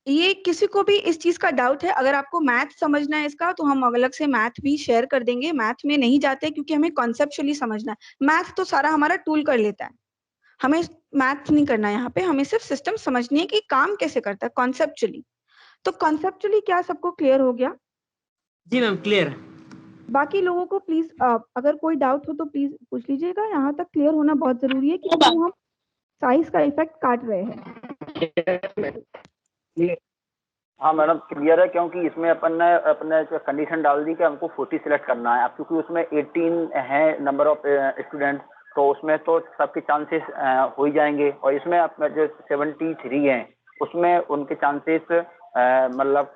ये किसी को भी इस चीज का डाउट है, अगर आपको मैथ समझना है इसका, तो हम अलग से मैथ भी शेयर कर देंगे। मैथ में नहीं जाते क्योंकि हमें कॉन्सेप्चुअली समझना है। मैथ तो सारा हमारा टूल कर लेता है, हमें मैथ नहीं करना है यहाँ पे, हमें सिर्फ सिस्टम समझनी है कि काम कैसे करता है कॉन्सेप्चुअली। तो कॉन्सेप्चुअली क्या सबको क्लियर हो गया? जी मैम, क्लियर। बाकी लोगों को प्लीज अगर कोई डाउट हो तो प्लीज पूछ लीजिएगा। यहाँ तक क्लियर होना बहुत जरूरी है कि क्यों हम साइज का इफेक्ट काट रहे हैं। हाँ मैडम, क्लियर है, क्योंकि इसमें अपन ने अपने कंडीशन डाल दी कि हमको 40 सिलेक्ट करना है। अब क्योंकि उसमें 18 है नंबर ऑफ स्टूडेंट, तो उसमें तो सबके चांसेस हो ही जाएंगे। और इसमें अपने जो 73 हैं उसमें उनके चांसेस मतलब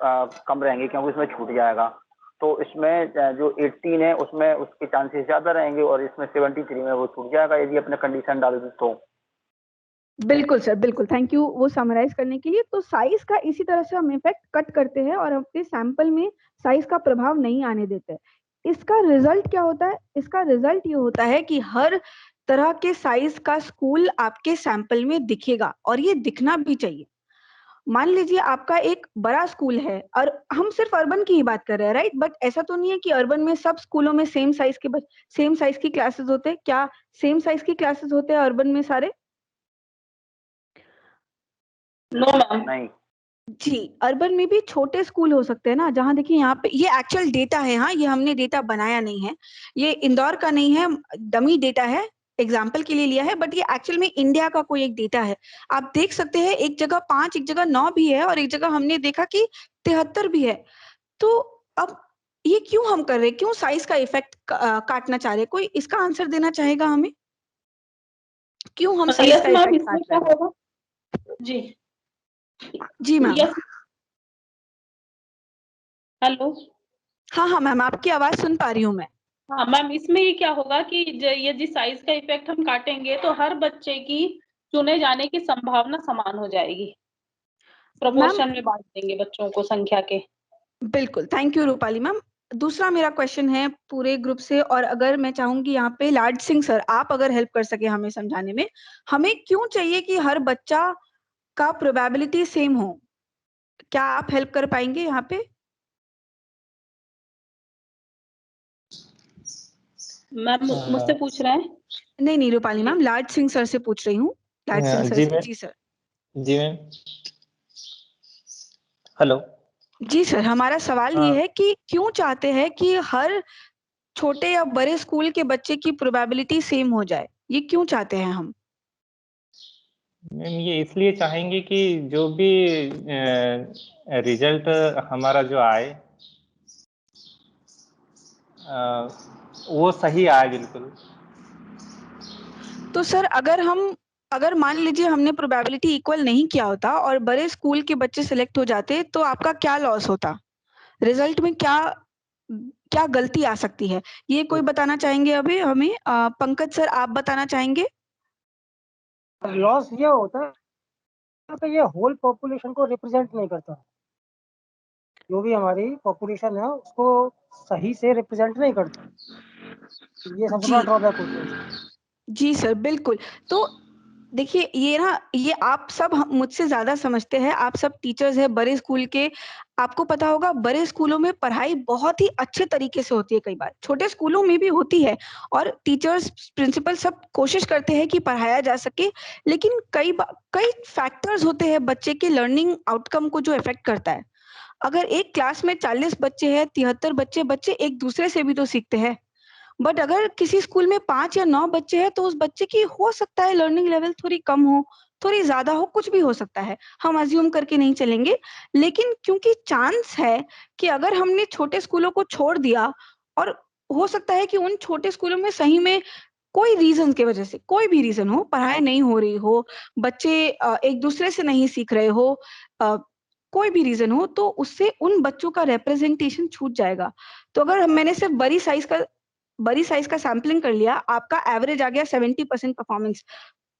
कम रहेंगे, क्योंकि इसमें छूट जाएगा। तो इसमें जो 18 है उसमें उसके चांसेस ज़्यादा रहेंगे, और इसमें 73 में वो छूट जाएगा यदि अपने कंडीशन डाल दी तो। बिल्कुल सर, बिल्कुल, थैंक यू वो समराइज करने के लिए। तो साइज का इसी तरह से हम इफेक्ट कट करते हैं और अपने सैंपल में साइज का प्रभाव नहीं आने देते। इसका रिजल्ट क्या होता है? इसका रिजल्ट ये होता है कि हर तरह के साइज का स्कूल आपके सैंपल में दिखेगा, और ये दिखना भी चाहिए। मान लीजिए आपका एक बड़ा स्कूल है, और हम सिर्फ अर्बन की ही बात कर रहे हैं, राइट? बट ऐसा तो नहीं है कि अर्बन में सब स्कूलों में सेम साइज की क्लासेस होते हैं। क्या सेम साइज की क्लासेस होते हैं अर्बन में सारे? No ma'am. नहीं जी, अर्बन में भी छोटे स्कूल हो सकते हैं ना, जहाँ देखिए यहाँ पे ये एक्चुअल डेटा है। हाँ, ये हमने डेटा बनाया नहीं है, ये इंदौर का नहीं है, डमी डेटा है, एग्जाम्पल के लिए लिया है, बट ये एक्चुअल में इंडिया का कोई एक डेटा है। आप देख सकते हैं एक जगह 5, एक जगह 9 भी है, और एक जगह हमने देखा कि 73 भी है। तो अब ये क्यों हम कर रहे हैं? क्यों साइज का इफेक्ट काटना चाह रहे हैं? कोई इसका आंसर देना चाहेगा हमें? क्यों हम साइज यस का मैम, इफेक्ट इसमें काट क्या रहे हैं? होगा? जी जी मैम। यस। हेलो। हाँ हाँ मैम, आपकी आवाज सुन पा रही हूँ मैं। हाँ मैम, इसमें ये क्या होगा कि ये जिस साइज का इफेक्ट हम काटेंगे तो हर बच्चे की चुने जाने की संभावना समान हो जाएगी, प्रोपोर्शन में बांट देंगे बच्चों को संख्या के। बिल्कुल, थैंक यू रूपाली मैम। दूसरा मेरा क्वेश्चन है पूरे ग्रुप से, और अगर मैं चाहूंगी यहाँ पे लाड सिंह सर, आप अगर हेल्प कर सके हमें समझाने में, हमें क्यों चाहिए कि हर बच्चा का प्रोबेबिलिटी सेम हो? क्या आप हेल्प कर पाएंगे यहाँ पे? मैम मुझसे पूछ रहे हैं? नहीं रूपाली मैम, लाड सिंह सर से पूछ रही हूँ। लाड सिंह सर से। जी सर। जी मैम। हेलो। जी सर, हमारा सवाल ये है कि क्यों चाहते हैं कि हर छोटे या बड़े स्कूल के बच्चे की प्रोबेबिलिटी सेम हो जाए? ये क्यों चाहते हैं हम? मैम ये इसलिए चाहेंगे कि जो भी रिजल्ट हमारा जो आए वो सही आए बिल्कुल। तो सर अगर मान लीजिए हमने प्रोबेबिलिटी इक्वल नहीं किया होता और बड़े स्कूल के बच्चे सिलेक्ट हो जाते, तो आपका क्या लॉस होता? रिजल्ट में क्या गलती आ सकती है? ये कोई बताना चाहेंगे अभी हमें? पंकज सर, आप बताना चाहेंगे? लॉस ये होता है कि ये होल पॉपुलेशन को रिप्रेजेंट नहीं करता। जो भी हमारी पॉपुलेशन है उसको सही से रिप्रेजेंट नहीं करता। ये सबसे बड़ा ड्रॉबैक होता है। जी सर, बिल्कुल। तो देखिए ये आप सब मुझसे ज्यादा समझते हैं, आप सब टीचर्स हैं बड़े स्कूल के। आपको पता होगा बड़े स्कूलों में पढ़ाई बहुत ही अच्छे तरीके से होती है, कई बार छोटे स्कूलों में भी होती है, और टीचर्स प्रिंसिपल सब कोशिश करते हैं कि पढ़ाया जा सके। लेकिन कई फैक्टर्स होते हैं बच्चे के लर्निंग आउटकम को जो इफेक्ट करता है। अगर एक क्लास में 40 बच्चे हैं, 73 बच्चे एक दूसरे से भी तो सीखते हैं। बट अगर किसी स्कूल में 5 या 9 बच्चे हैं, तो उस बच्चे की हो सकता है लर्निंग लेवल थोड़ी कम हो, थोड़ी ज्यादा हो, कुछ भी हो सकता है, हम अज्यूम करके नहीं चलेंगे। लेकिन क्योंकि चांस है कि अगर हमने छोटे स्कूलों को छोड़ दिया, और हो सकता है कि उन छोटे स्कूलों में सही में कोई रीजन की वजह से, कोई भी रीजन हो, पढ़ाई नहीं हो रही हो, बच्चे एक दूसरे से नहीं सीख रहे हो, कोई भी रीजन हो, तो उससे उन बच्चों का रिप्रेजेंटेशन छूट जाएगा। तो अगर मैंने सिर्फ बड़ी साइज का सैंपलिंग कर लिया, आपका एवरेज आ गया 70% परफॉर्मेंस,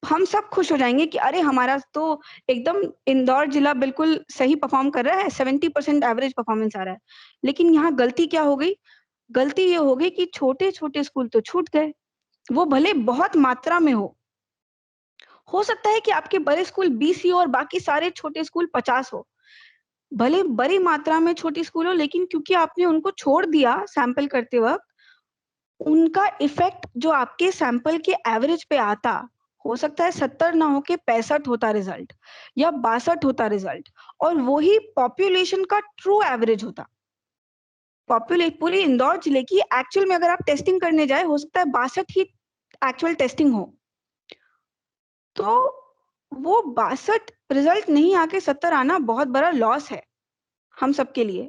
हम सब खुश हो जाएंगे कि अरे हमारा तो एकदम इंदौर जिला बिल्कुल सही परफॉर्म कर रहा है, 70% एवरेज परफॉर्मेंस आ रहा है। लेकिन यहाँ गलती क्या हो गई? गलती ये हो गई कि छोटे छोटे स्कूल तो छूट गए, वो भले बहुत मात्रा में हो सकता है कि आपके बड़े स्कूल 20 ही हो और बाकी सारे छोटे स्कूल 50 हो, भले बड़ी मात्रा में छोटे स्कूल हो, लेकिन क्योंकि आपने उनको छोड़ दिया सैंपल करते वक्त, उनका इफेक्ट जो आपके सैंपल के एवरेज पे आता, हो सकता है 70 ना होके 65 होता रिजल्ट या 62 होता रिजल्ट, और वही पॉपुलेशन का ट्रू एवरेज होता। पूरी इंदौर जिले की एक्चुअल में अगर आप टेस्टिंग करने जाए, हो सकता है 62 ही एक्चुअल टेस्टिंग हो, तो वो 62 रिजल्ट नहीं आके 70 आना बहुत बड़ा लॉस है हम सबके लिए।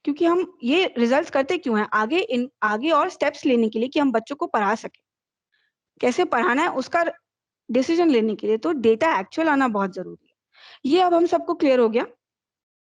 क्योंकि हम ये रिजल्ट्स करते क्यों हैं? आगे और स्टेप्स लेने के लिए कि हम बच्चों को पढ़ा सके, कैसे पढ़ाना है उसका डिसीजन लेने के लिए, तो डेटा एक्चुअल आना बहुत जरूरी है। ये अब हम सबको क्लियर हो गया।